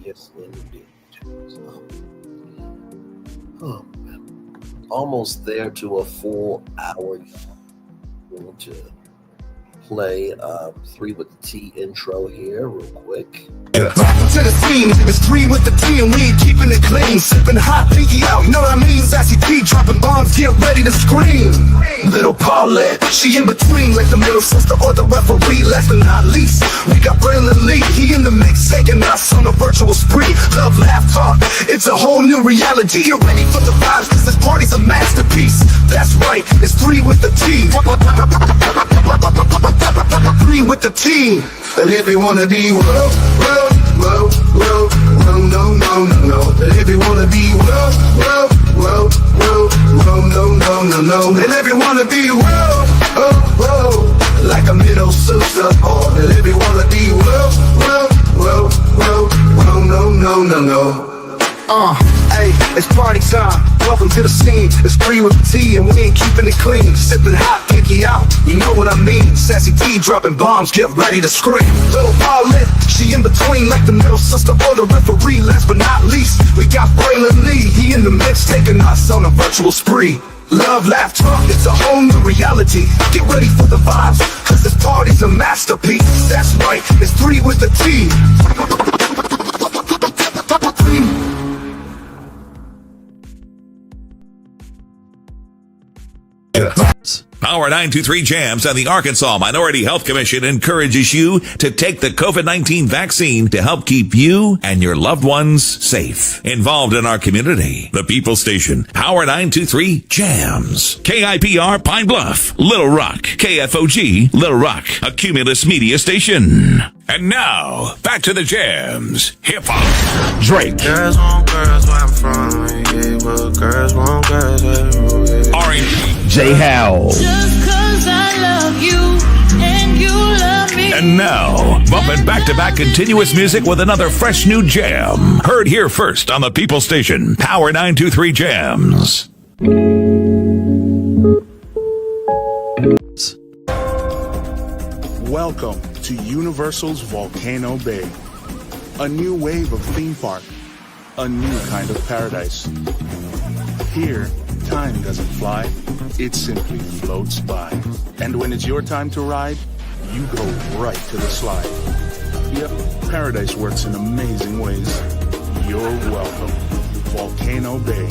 Yes, indeed. So, almost there to a full hour. We're going to play 3 with the T intro here real quick. Welcome to the scene, it's 3 with the T and we ain't keeping it clean. Sipping hot, pinky out, you know what I mean? Sassy P dropping bombs, get ready to scream. Little Paulette, she in between like the middle sister or the referee. Last but not least, we got Braylon Lee, he in the mix, taking us on a virtual spree. Love, laugh, talk, it's a whole new reality. Get ready for the vibes, cause this party's a masterpiece. That's right, it's 3 with the T. 3 with the T. And if you wanna be no. And if you wanna be no. And if you wanna be like a middle sister, and if you wanna be no. Hey, it's party time. Welcome to the scene. It's 3 with the T and we ain't keeping it clean. Sipping hot, pinky out, you know what I mean. Sassy T dropping bombs, get ready to scream. Little Paulette, she in between like the middle sister or the referee. Last but not least, we got Braylon Lee, he in the mix, taking us on a virtual spree. Love, laugh, talk, it's a whole new reality. Get ready for the vibes, cause this party's a masterpiece. That's right, it's 3 with the T. Power 923 Jams and the Arkansas Minority Health Commission encourages you to take the COVID-19 vaccine to help keep you and your loved ones safe. Involved in our community, the People Station, Power 923 Jams, KIPR Pine Bluff, Little Rock, KFOG, Little Rock, a Cumulus Media Station. And now, back to the jams. Hip-hop. Drake. Girls want girls where I'm from. Yeah, well, girls want girls where I'm from. R&B. J. Howell. Just cause I love you and you love me. And now, bumping back-to-back continuous music with another fresh new jam. Heard here first on the People Station, Power 923 Jams. Welcome to Universal's Volcano Bay. A new wave of theme park. A new kind of paradise. Here, time doesn't fly, it simply floats by. And when it's your time to ride, you go right to the slide. Yep, paradise works in amazing ways. You're welcome. Volcano Bay.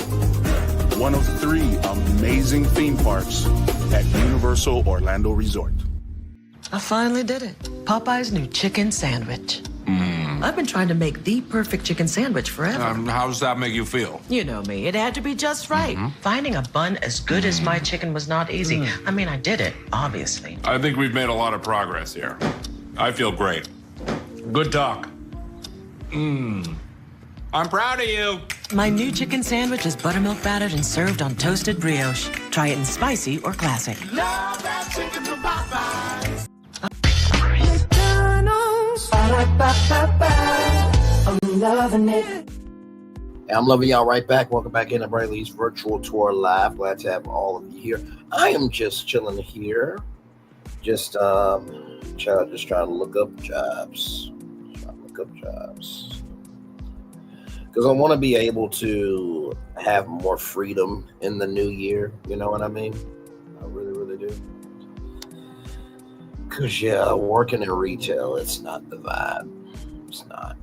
One of 3 amazing theme parks at Universal Orlando Resort. I finally did it. Popeye's new chicken sandwich. I've been trying to make the perfect chicken sandwich forever. How does that make you feel? You know me. It had to be just right. Finding a bun as good as my chicken was not easy. I mean, I did it, obviously. I think we've made a lot of progress here. I feel great. Good talk. I'm proud of you. My new chicken sandwich is buttermilk battered and served on toasted brioche. Try it in spicy or classic. Love that chicken from Popeyes. I'm loving it. And I'm loving y'all right back. Welcome back into Braylon's Virtual Tour Live. Glad to have all of you here. I am just chilling here. Just trying to look up jobs. Because I want to be able to have more freedom in the new year. You know what I mean? I really, really do. Because, yeah, working in retail, it's not the vibe. It's not.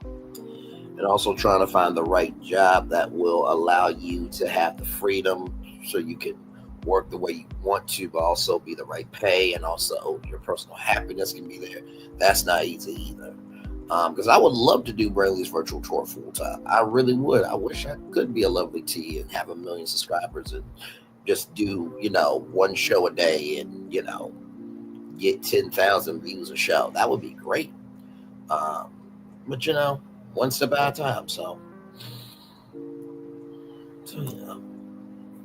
And also trying to find the right job that will allow you to have the freedom so you can work the way you want to, but also be the right pay, and also your personal happiness can be there. That's not easy either. Because I would love to do Braylon's Virtual Tour full time. I really would. I wish I could be a lovely T and have 1 million subscribers and just do, one show a day and, get 10,000 views a show. That would be great. But, one step at a time. So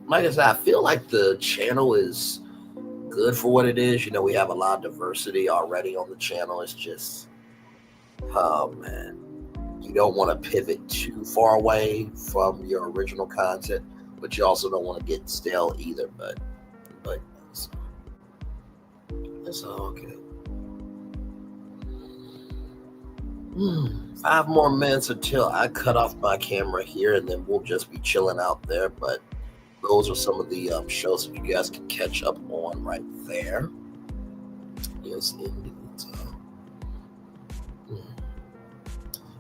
like I said, I feel like the channel is good for what it is. We have a lot of diversity already on the channel. It's just, oh man, you don't want to pivot too far away from your original content, but you also don't want to get stale either. But it's all good. 5 more minutes until I cut off my camera here, and then we'll just be chilling out there. But those are some of the shows that you guys can catch up on right there. Yes, indeed.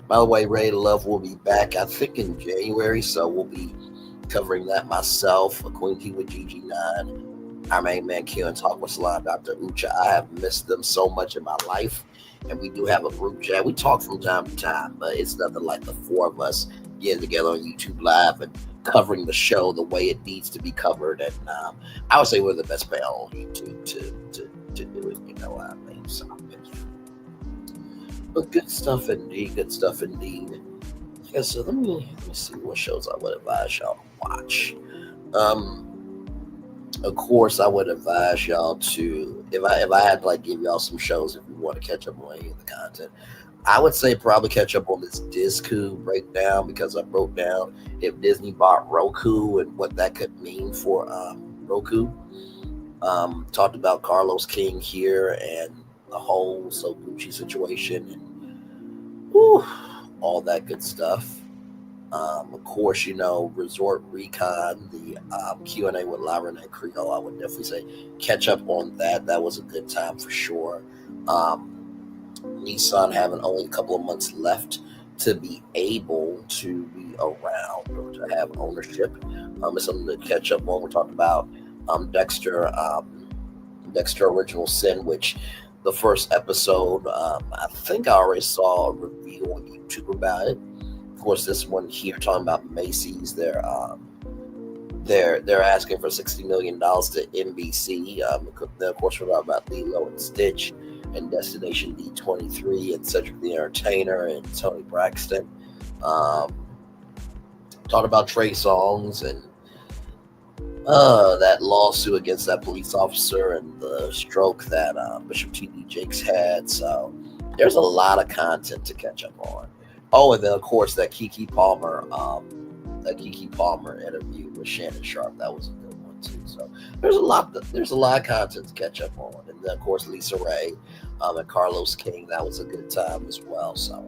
By the way, Ray Love will be back, I think, in January, so we'll be covering that myself. Queen T with GG9, our main man Q, and Talk with Salon, Dr. Ucha. I have missed them so much in my life, and we do have a group chat. We talk from time to time, but it's nothing like the 4 of us getting together on YouTube Live and covering the show the way it needs to be covered. And I would say we're the best panel on YouTube to do it. You know what I mean? So, but good stuff indeed. Good stuff indeed. Yeah, so let me see what shows I would advise y'all to watch. Of course, I would advise y'all to, if I had to like give y'all some shows if you want to catch up on any of the content, I would say probably catch up on this Disco breakdown, because I broke down if Disney bought Roku and what that could mean for Roku. Talked about Carlos King here and the whole So Gucci situation and all that good stuff. Of course, you know, Resort Recon, the Q&A with La Renee Creole, I would definitely say catch up on that. That was a good time for sure. Nissan having only a couple of months left to be able to be around or to have ownership. It's something to catch up on. We're talking about Dexter Original Sin, which the first episode, I think I already saw a review on YouTube about it. Of course, this one here talking about Macy's, they're asking for $60 million to NBC. Then of course we're talking about Lilo and Stitch and Destination D23 and Cedric the Entertainer and Tony Braxton. Talked about Trey Songz and that lawsuit against that police officer and the stroke that Bishop T.D. Jakes had. So there's a lot of content to catch up on. Oh, and then of course that Keke Palmer interview with Shannon Sharp, that was a good one too. So there's a lot of content to catch up on. And then of course Lisa Ray and Carlos King, that was a good time as well. So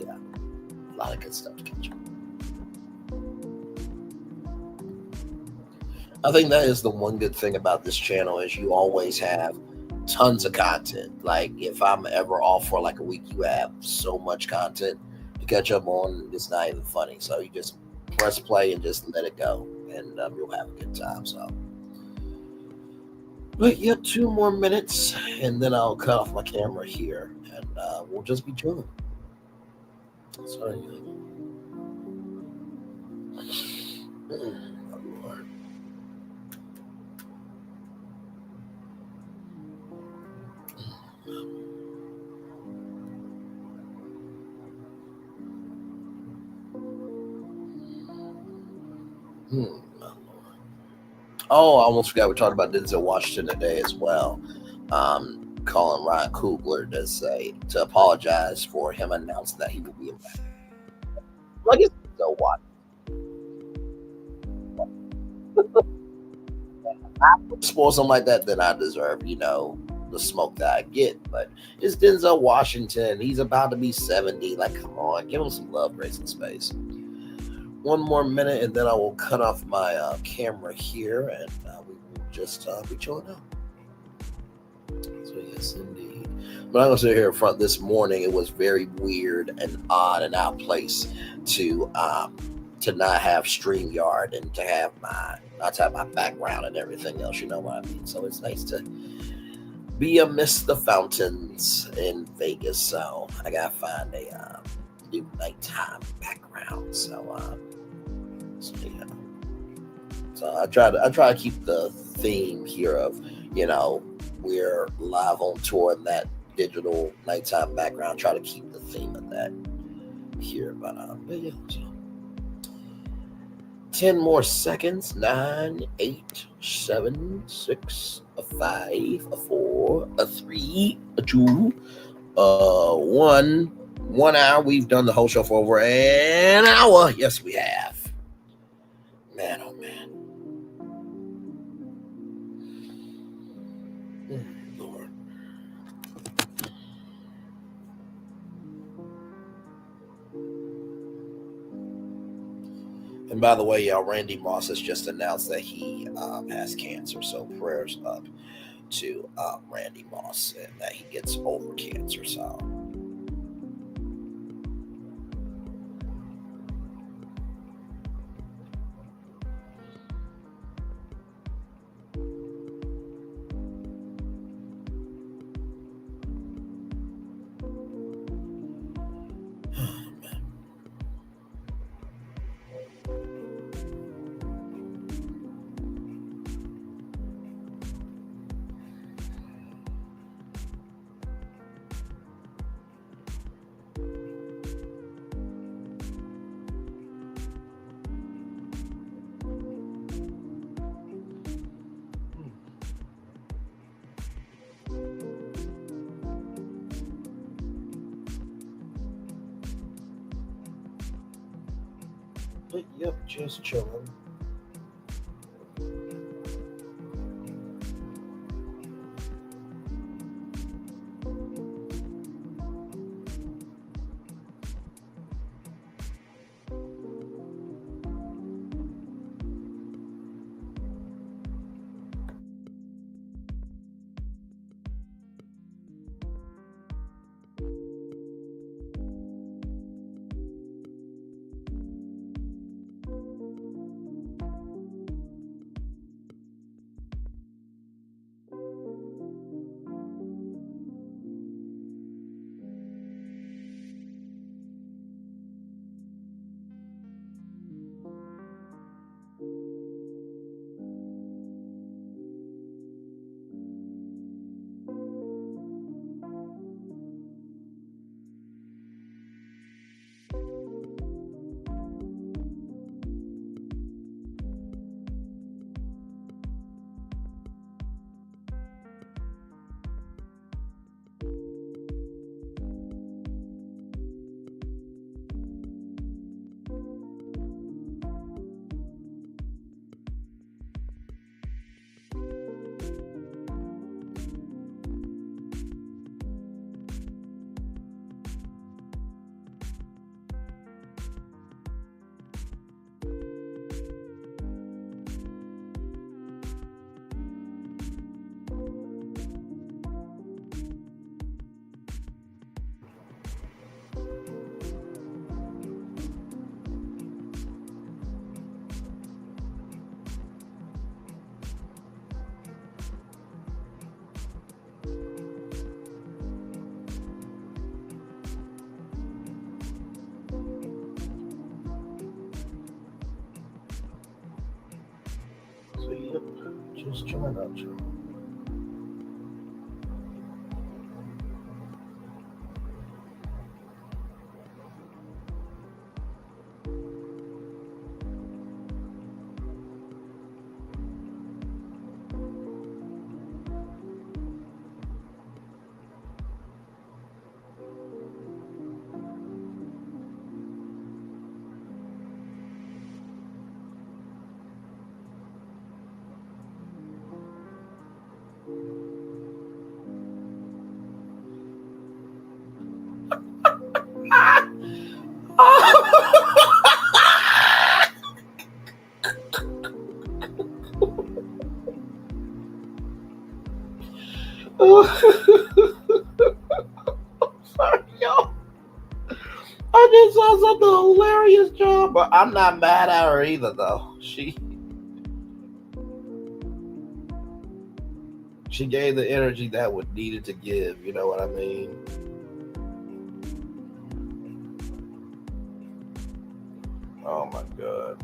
yeah, a lot of good stuff to catch up on. I think that is the one good thing about this channel is you always have tons of content. Like if I'm ever off for like a week, you have so much content to catch up on. It's not even funny. So you just press play and just let it go, and you'll have a good time. So, but yeah, 2 more minutes, and then I'll cut off my camera here, and we'll just be chilling. So, yeah. Oh, I almost forgot we talked about Denzel Washington today as well. Calling Ryan Coogler to apologize for him announcing that he will be in back. Like it's Denzel Washington. If I spoil something like that, then I deserve, the smoke that I get. But it's Denzel Washington. He's about to be 70. Like, come on, give him some love, grace, and space. 1 more minute, and then I will cut off my camera here, and we will just be chilling out. So yes, indeed. But I'm gonna sit here in front this morning. It was very weird and odd and out of place to not have StreamYard and to have my background and everything else. You know what I mean? So it's nice to be amidst the fountains in Vegas. So I gotta find a new nighttime background. So yeah. So I try to keep the theme here of, we're live on tour in that digital nighttime background. Try to keep the theme of that here. But yeah. So 10 more seconds. 9, 8, 7, 6, 5, 4, 3, 2, 1. 1 hour. We've done the whole show for over an hour. Yes, we have. Man, oh man. Lord. And by the way, y'all, Randy Moss has just announced that he has cancer. So prayers up to Randy Moss and that he gets over cancer. So. Yep, just chilling. So, yep, just chilling out, y'all. Sorry, y'all. I just saw something hilarious, John, but I'm not mad at her either, though. She gave the energy that was needed to give. You know what I mean? Oh my God.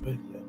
But yeah.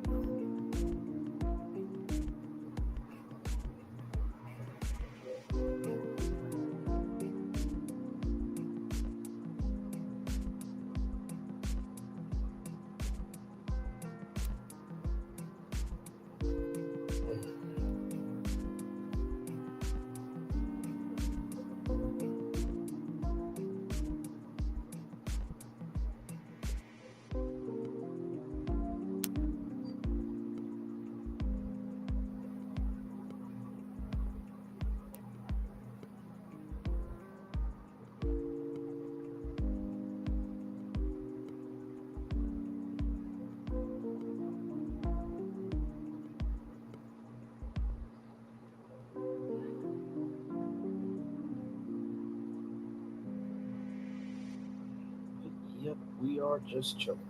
We are just chilling.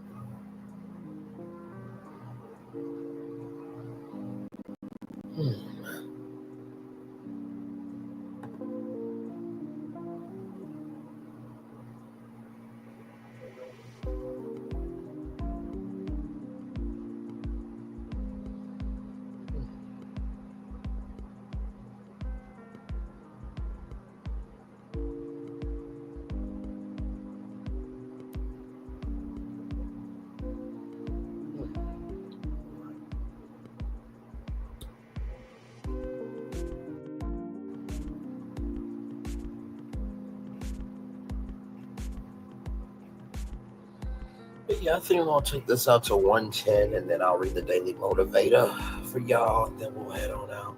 But yeah, I think I'm gonna take this out to 110, and then I'll read the Daily Motivator for y'all, and then we'll head on out.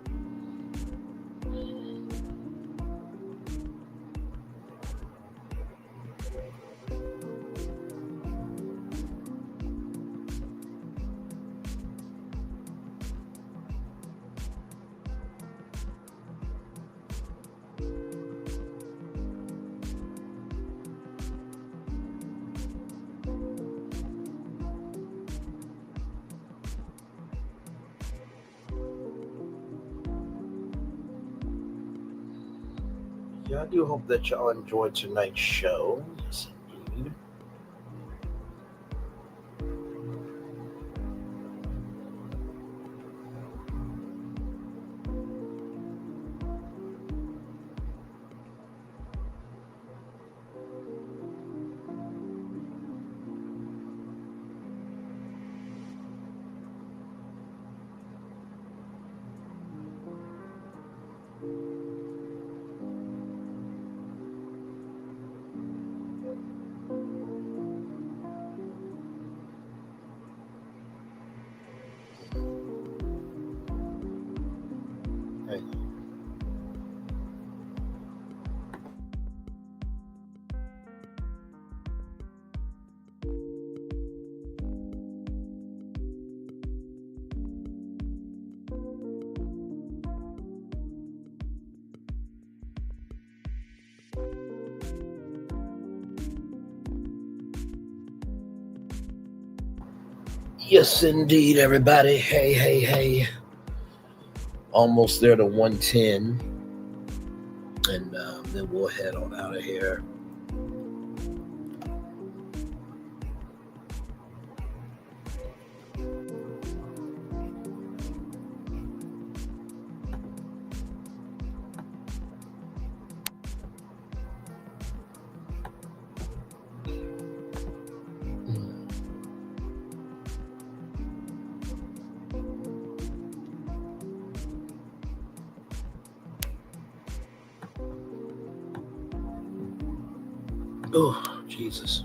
Yeah, I do hope that y'all enjoyed tonight's show. Yes, indeed. Yes, indeed, everybody. Hey, hey, hey. Almost there to 110. And then we'll head on out of here. Oh, Jesus.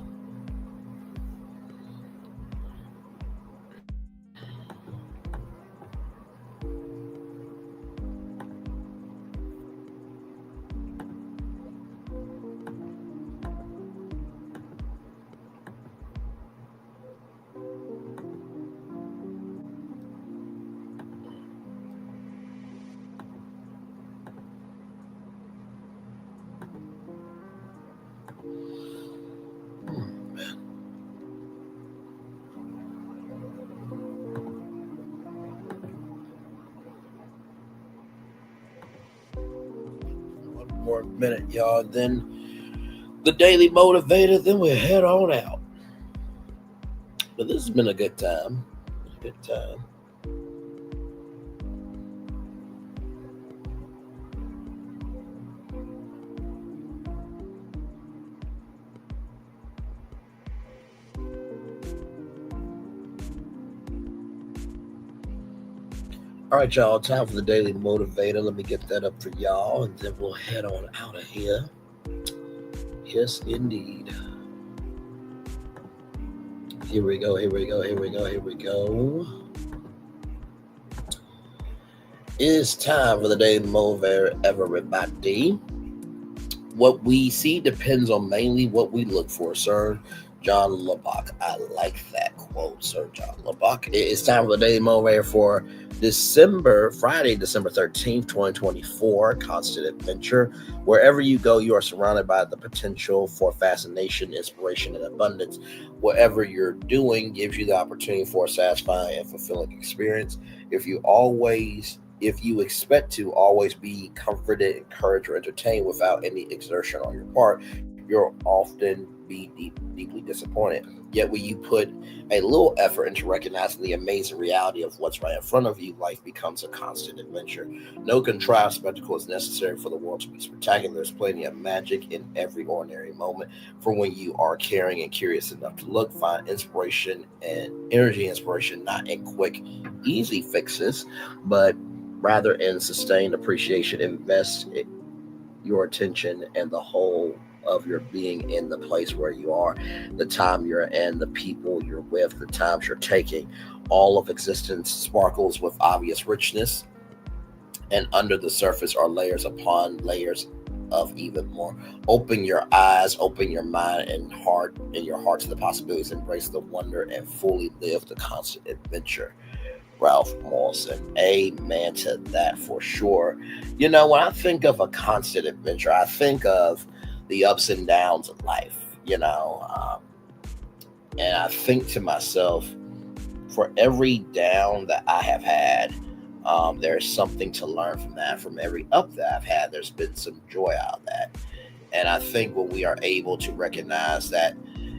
More minute, y'all. Then the Daily Motivator. Then we'll head on out. But this has been a good time. Good time. All right, y'all, time for the Daily Motivator. Let me get that up for y'all, and then we'll head on out of here. Yes, indeed. Here we go, here we go, here we go, here we go. It's time for the Daily Motivator, everybody. What we see depends on mainly what we look for, Sir John Lubbock. I like that quote, Sir John Lubbock. It's time for the Daily Motivator for Friday, December 13th, 2024, Constant Adventure. Wherever you go, you are surrounded by the potential for fascination, inspiration, and abundance. Whatever you're doing gives you the opportunity for a satisfying and fulfilling experience. If you expect to always be comforted, encouraged, or entertained without any exertion on your part, you'll often be deeply disappointed. Yet when you put a little effort into recognizing the amazing reality of what's right in front of you, life becomes a constant adventure. No contrived spectacle is necessary for the world to be spectacular. There's plenty of magic in every ordinary moment. For when you are caring and curious enough to look, find inspiration and inspiration not in quick, easy fixes, but rather in sustained appreciation. Invest your attention and the whole of your being in the place where you are, the time you're in, the people you're with, the times you're taking. All of existence sparkles with obvious richness, and under the surface are layers upon layers of even more. Open your eyes, open your mind and your heart to the possibilities. Embrace the wonder and fully live the constant adventure. Ralph Morrison. Amen to that for sure. You know, when I think of a constant adventure, I think of the ups and downs of life, and I think to myself, for every down that I have had, there's something to learn from that. From every up that I've had, there's been some joy out of that. And I think when we are able to recognize that,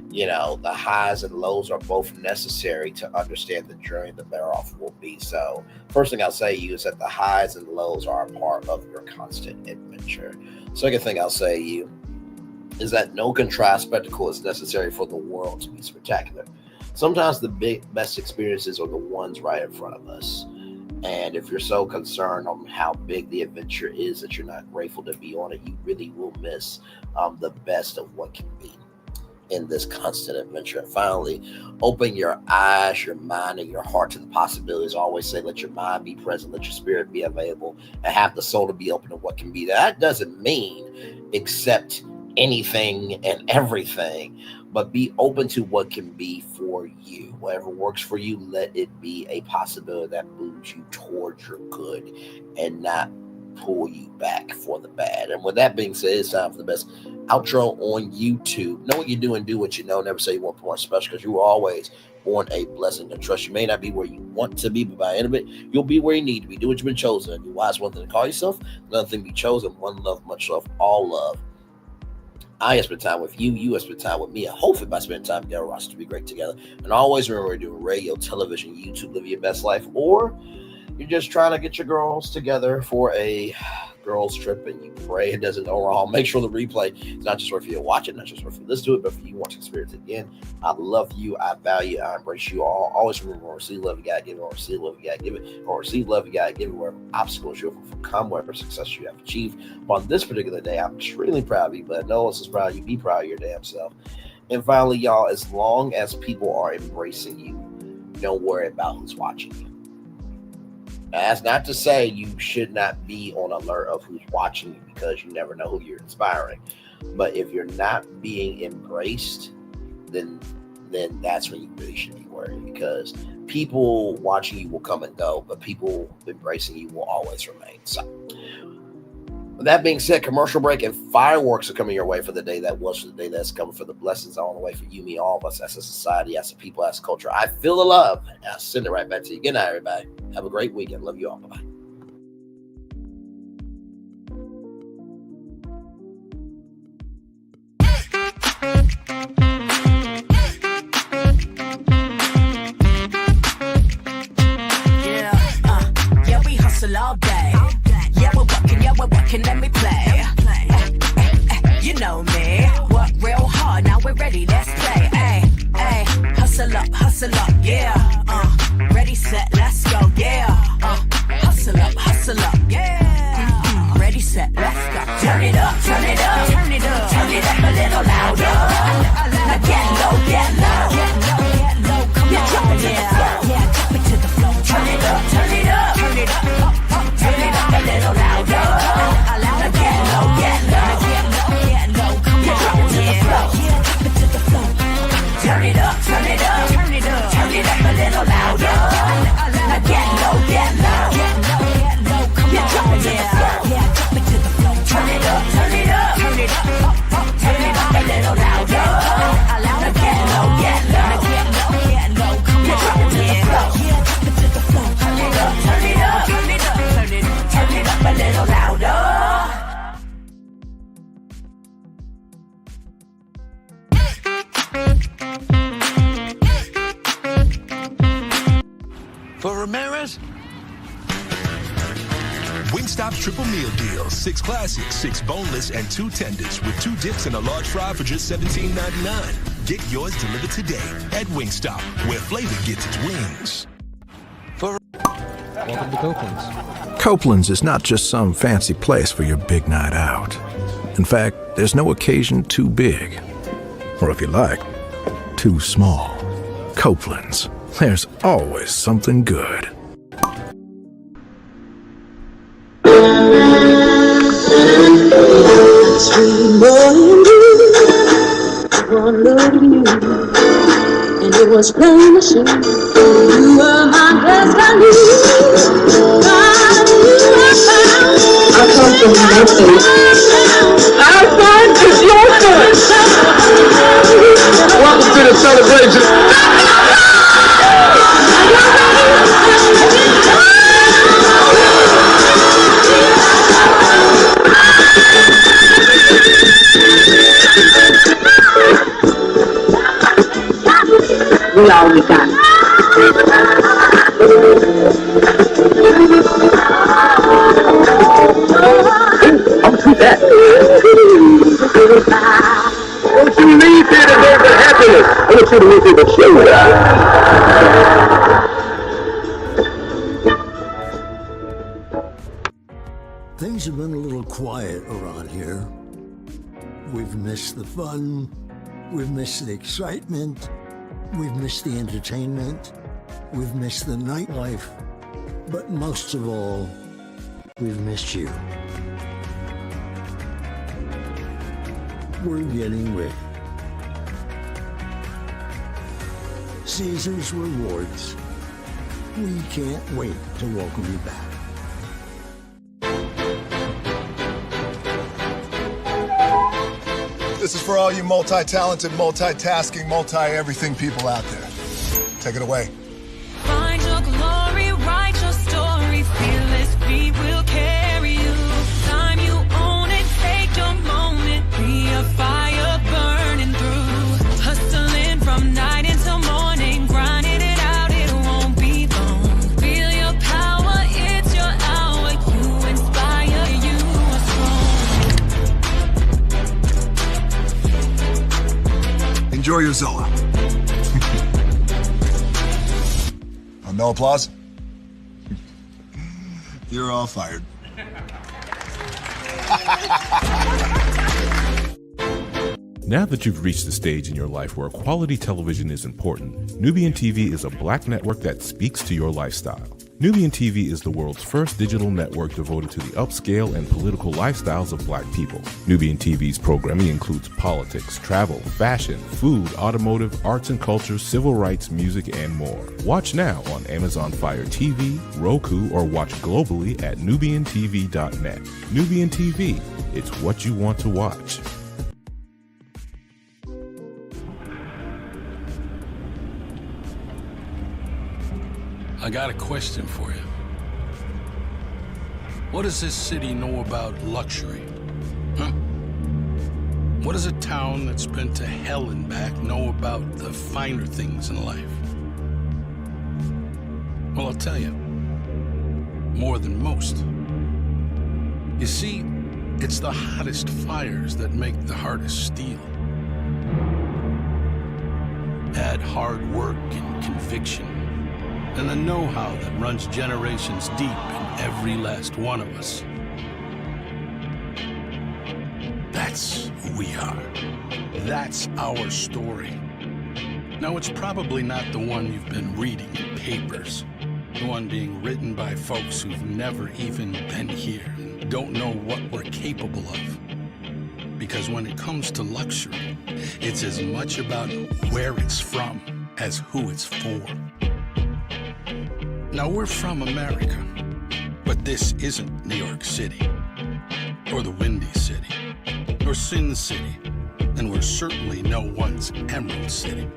the highs and lows are both necessary to understand the journey, the better off we'll be. So first thing I'll say to you is that the highs and lows are a part of your constant adventure. Second thing I'll say to you is that no contrived spectacle is necessary for the world to be spectacular. Sometimes the best experiences are the ones right in front of us. And if you're so concerned on how big the adventure is that you're not grateful to be on it, you really will miss the best of what can be in this constant adventure. And finally, open your eyes, your mind, and your heart to the possibilities. I always say, let your mind be present, let your spirit be available, and have the soul to be open to what can be. That doesn't mean accept anything and everything, but be open to what can be for you. Whatever works for you, let it be a possibility that moves you towards your good and not pull you back for the bad. And with that being said, it's time for the best outro on YouTube. Know what you do and do what you know. Never say you want more special, because you were always born a blessing to trust. You may not be where you want to be, but by the end of it, you'll be where you need to be. Do what you've been chosen. Do wise, one thing to call yourself, another thing to be chosen. One love, much love, all love. I have spent time with you. You have spent time with me. And hopefully by spending time together, we're to be great together. And always remember, we're doing radio, television, YouTube, live your best life, or you're just trying to get your girls together for a girls trip and you pray it doesn't go wrong. Make sure the replay is not just for you to watch it, not just for you to listen to it, but for you to want to experience it again. I love you. I value you. I embrace you all. Always remember, or receive love, you gotta give it, or receive love, you gotta give it, or receive love, you gotta give it. Wherever obstacles you overcome, whatever success you have achieved. On this particular day, I'm extremely proud of you, but no one else is proud of you. Be proud of your damn self. And finally, y'all, as long as people are embracing you, don't worry about who's watching you. Now, that's not to say you should not be on alert of who's watching you, because you never know who you're inspiring. But if you're not being embraced, then that's when you really should be worried, because people watching you will come and go, but people embracing you will always remain. So, with that being said, commercial break and fireworks are coming your way for the day that was, for the day that's coming, for the blessings on the way for you, me, all of us, as a society, as a people, as a culture. I feel the love, and I'll send it right back to you. Good night, everybody. Have a great weekend. Love you all. Bye-bye. Yeah, we hustle all day. Yeah, we're working, let me play. You know me, work real hard, now we're ready, let's play. Hustle up, yeah. Ready, set, let's go, yeah. Hustle up, yeah. Ready, set, let's go. Turn it up, turn it up, turn it up, turn it up a little louder. Now get low, come on, drop it to the floor, yeah, drop it to the floor. Turn it up, turn it up, turn it up, turn it up a little louder. Now get low, come on, drop it to the floor, yeah, drop it to the floor. Turn it up, turn it up, turn it up, turn it up a little louder. Now get low, Wingstop's triple meal deal. 6 classics, 6 boneless, and 2 tenders with 2 dips and a large fry for just $17.99. Get yours delivered today at Wingstop, where flavor gets its wings. Welcome to Copeland's. Copeland's is not just some fancy place for your big night out. In fact, there's no occasion too big. Or if you like, too small. Copeland's. There's always something good. Sweet morning dew, one look at you, and it was plain to see you were my destiny. I come from nothing. Our son is your son. Welcome to the celebration. We all we got. I'll do that. Don't you leave here today for happiness. I want you to leave here with show. Things have been a little quiet around here. We've missed the fun. We've missed the excitement. We've missed the entertainment. We've missed the nightlife. But most of all, we've missed you. We're getting ready. Caesar's Rewards. We can't wait to welcome you back. This is for all you multi-talented, multitasking, multi-everything people out there. Take it away. Find your glory, write your story, fearless feet will carry you. Time you own it, take your moment, be a fire burning through. Hustling from night until morning, grinding it out, it won't be long. Feel your power, it's your hour, you inspire, you are strong. Enjoy your Zola. No applause? You're all fired. Now that you've reached the stage in your life where quality television is important, Nubian TV is a black network that speaks to your lifestyle. Nubian TV is the world's first digital network devoted to the upscale and political lifestyles of black people. Nubian TV's programming includes politics, travel, fashion, food, automotive, arts and culture, civil rights, music, and more. Watch now on Amazon Fire TV, Roku, or watch globally at NubianTV.net. Nubian TV, it's what you want to watch. I got a question for you. What does this city know about luxury? Huh? What does a town that's been to hell and back know about the finer things in life? Well, I'll tell you. More than most. You see, it's the hottest fires that make the hardest steel. Add hard work and conviction, and the know-how that runs generations deep in every last one of us. That's who we are. That's our story. Now, it's probably not the one you've been reading in papers, the one being written by folks who've never even been here and don't know what we're capable of. Because when it comes to luxury, it's as much about where it's from as who it's for. Now, we're from America, but this isn't New York City, or the Windy City, or Sin City, and we're certainly no one's Emerald City.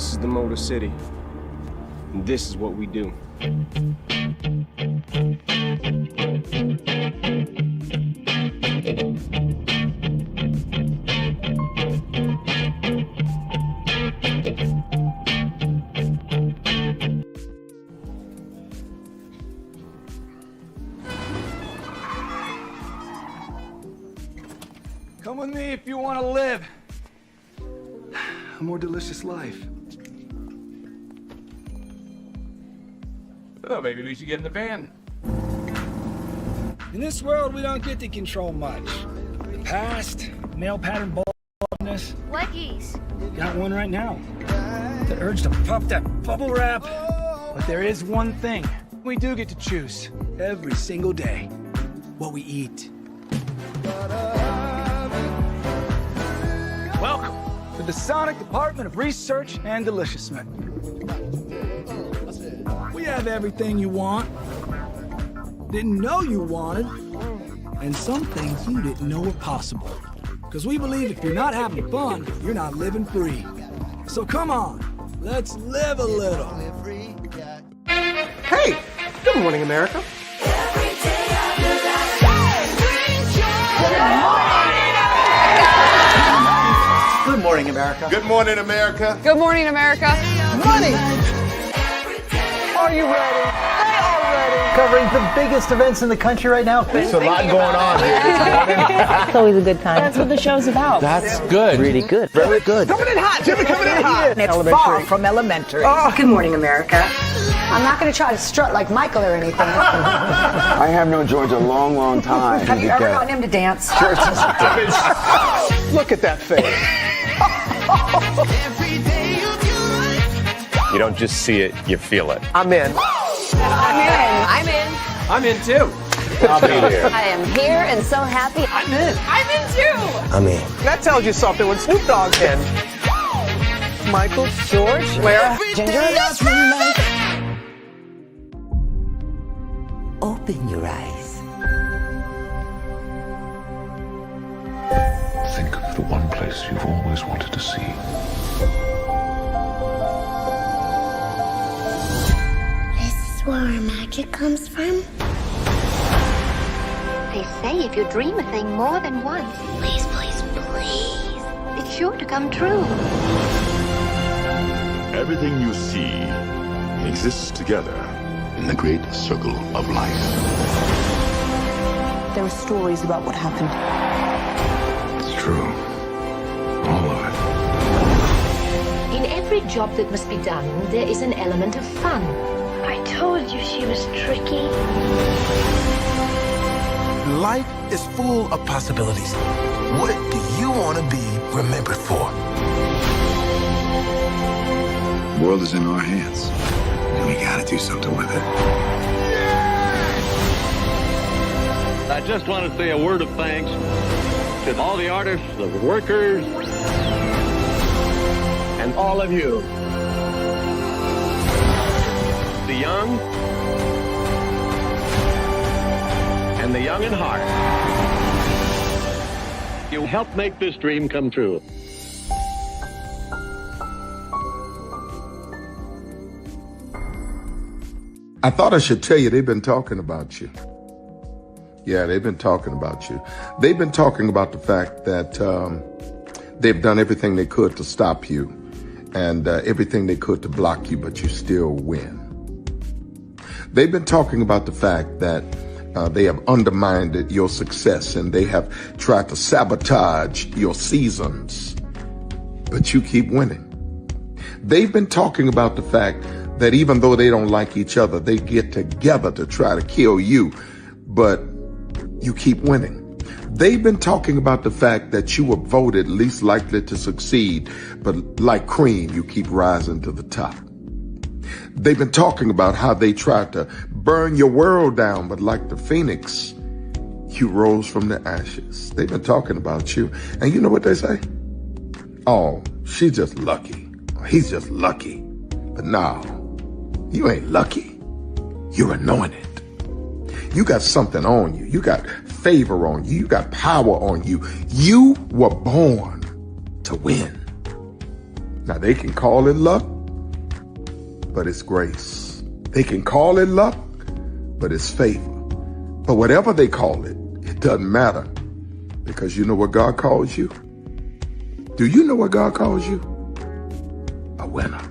This is the Motor City. And this is what we do. Come with me if you want to live a more delicious life. Oh, maybe we should get in the van. In this world, we don't get to control much. The past, male pattern baldness. Leggies. Got one right now. The urge to pop that bubble wrap. But there is one thing we do get to choose every single day: what we eat. Welcome to the Sonic Department of Research and Deliciousment. We have everything you want, didn't know you wanted, and some things you didn't know were possible. Because we believe if you're not having fun, you're not living free. So come on, let's live a little. Hey, good morning, America. Good morning, America. Good morning, America. Good morning, America. Money! Are you ready? They are ready. Covering the biggest events in the country right now. There's a lot going on here. It's always a good time. That's what the show's about. That's good. Really good. Very good. Coming in hot, Jimmy, coming in hot. It's far from elementary. Good morning, America. I'm not going to try to strut like Michael or anything. I have known George a long, long time. Have you ever gotten him to dance? Look at that face. You don't just see it, you feel it. I'm in. I'm in. I'm in too. I'll be there. I am here and so happy. I'm in. I'm in too. I'm in. That tells you something when Snoop Dogg's in. Michael, George, Lara, Ginger. Open your eyes. Think of the one place you've always wanted to see. This is where our magic comes from. They say if you dream a thing more than once, Please, please, please. it's sure to come true. Everything you see exists together in the great circle of life. There are stories about what happened. It's true. All of it. In every job that must be done, there is an element of fun. I told you she was tricky. Life is full of possibilities. What do you want to be remembered for? The world is in our hands, and we gotta do something with it. I just want to say a word of thanks to all the artists, the workers, and all of you. The young and the young in heart. You helped make this dream come true. I thought I should tell you they've been talking about you. Yeah, they've been talking about you. They've been talking about the fact that they've done everything they could to stop you and everything they could to block you, but you still win. They've been talking about the fact that they have undermined your success and they have tried to sabotage your seasons, but you keep winning. They've been talking about the fact that even though they don't like each other, they get together to try to kill you, but you keep winning. They've been talking about the fact that you were voted least likely to succeed, but like cream, you keep rising to the top. They've been talking about how they tried to burn your world down, but like the phoenix, you rose from the ashes. They've been talking about you. And you know what they say? Oh, she's just lucky. He's just lucky. But no, you ain't lucky. You're anointed. You got something on you. You got favor on you. You got power on you. You were born to win. Now they can call it luck, but it's grace. They can call it luck, but it's favor. But whatever they call it, it doesn't matter, because you know what God calls you? Do you know what God calls you? A winner.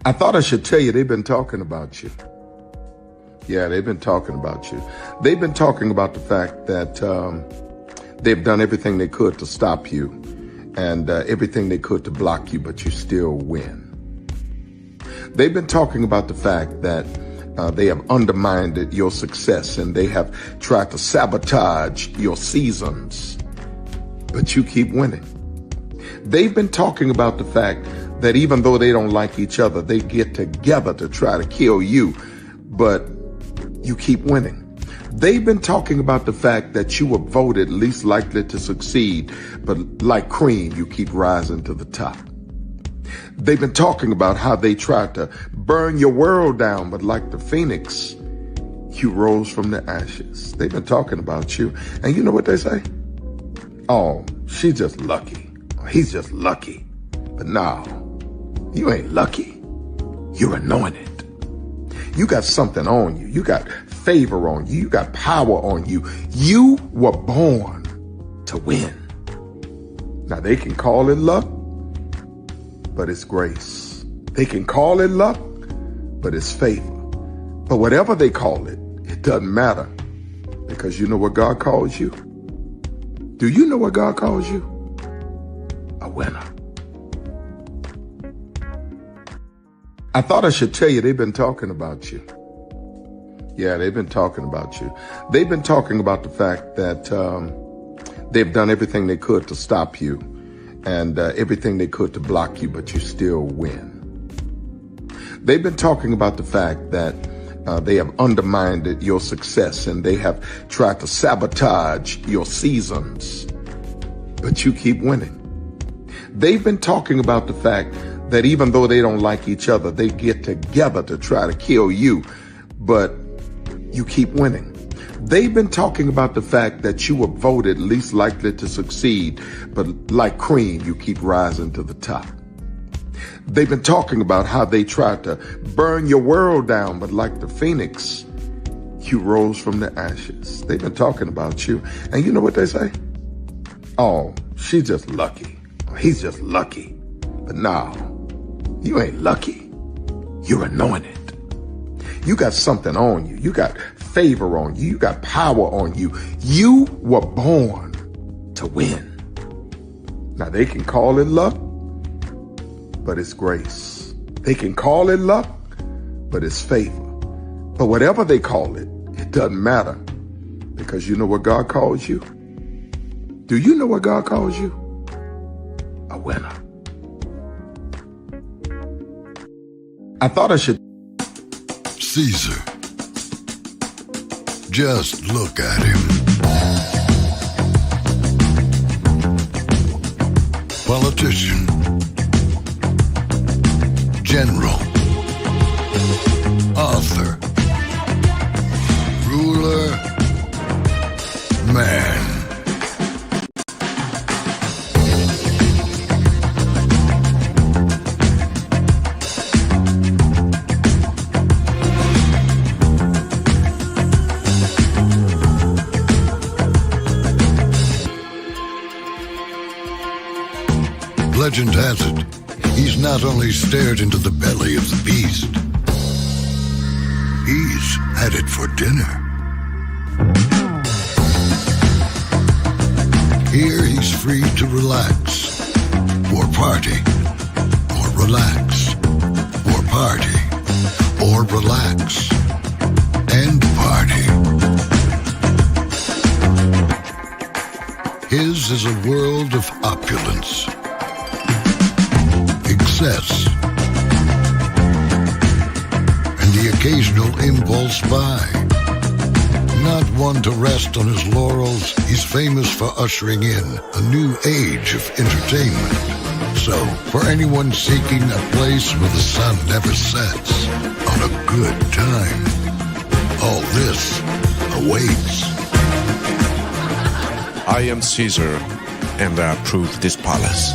I thought I should tell you, they've been talking about you. Yeah, they've been talking about you. They've been talking about the fact that they've done everything they could to stop you and everything they could to block you, but you still win. They've been talking about the fact that they have undermined your success and they have tried to sabotage your seasons, but you keep winning. They've been talking about the fact that even though they don't like each other, they get together to try to kill you, but you keep winning. They've been talking about the fact that you were voted least likely to succeed, but like cream, you keep rising to the top. They've been talking about how they tried to burn your world down, but like the phoenix, you rose from the ashes. They've been talking about you, and you know what they say? Oh, she's just lucky. He's just lucky. But no, you ain't lucky. You're anointed. You got something on you. You got favor on you. You got power on you. You were born to win. Now they can call it luck, but it's grace. They can call it luck, but it's favor. But whatever they call it, it doesn't matter, because you know what God calls you? Do you know what God calls you? A winner. I thought I should tell you, they've been talking about you. Yeah, they've been talking about you. They've been talking about the fact that they've done everything they could to stop you and everything they could to block you, but you still win. They've been talking about the fact that they have undermined your success and they have tried to sabotage your seasons, but you keep winning. They've been talking about the fact that even though they don't like each other, they get together to try to kill you, but you keep winning. They've been talking about the fact that you were voted least likely to succeed, but like cream, you keep rising to the top. They've been talking about how they tried to burn your world down, but like the phoenix, you rose from the ashes. They've been talking about you, and you know what they say? Oh, she's just lucky. He's just lucky. But no, you ain't lucky. You're anointed. You got something on you. You got favor on you. You got power on you. You were born to win. Now they can call it luck, but it's grace. They can call it luck, but it's favor. But whatever they call it, it doesn't matter, because you know what God calls you? Do you know what God calls you? A winner. I thought I should. Caesar. Just look at him. Politician. General. Author. Ruler. Man. Legend has it, he's not only stared into the belly of the beast, he's had it for dinner. Here he's free to relax, or party, or relax, or party, or relax, and party. His is a world of opulence, excess, and the occasional impulse buy. Not one to rest on his laurels, he's famous for ushering in a new age of entertainment. So, for anyone seeking a place where the sun never sets on a good time, all this awaits. I am Caesar, and I approve this palace.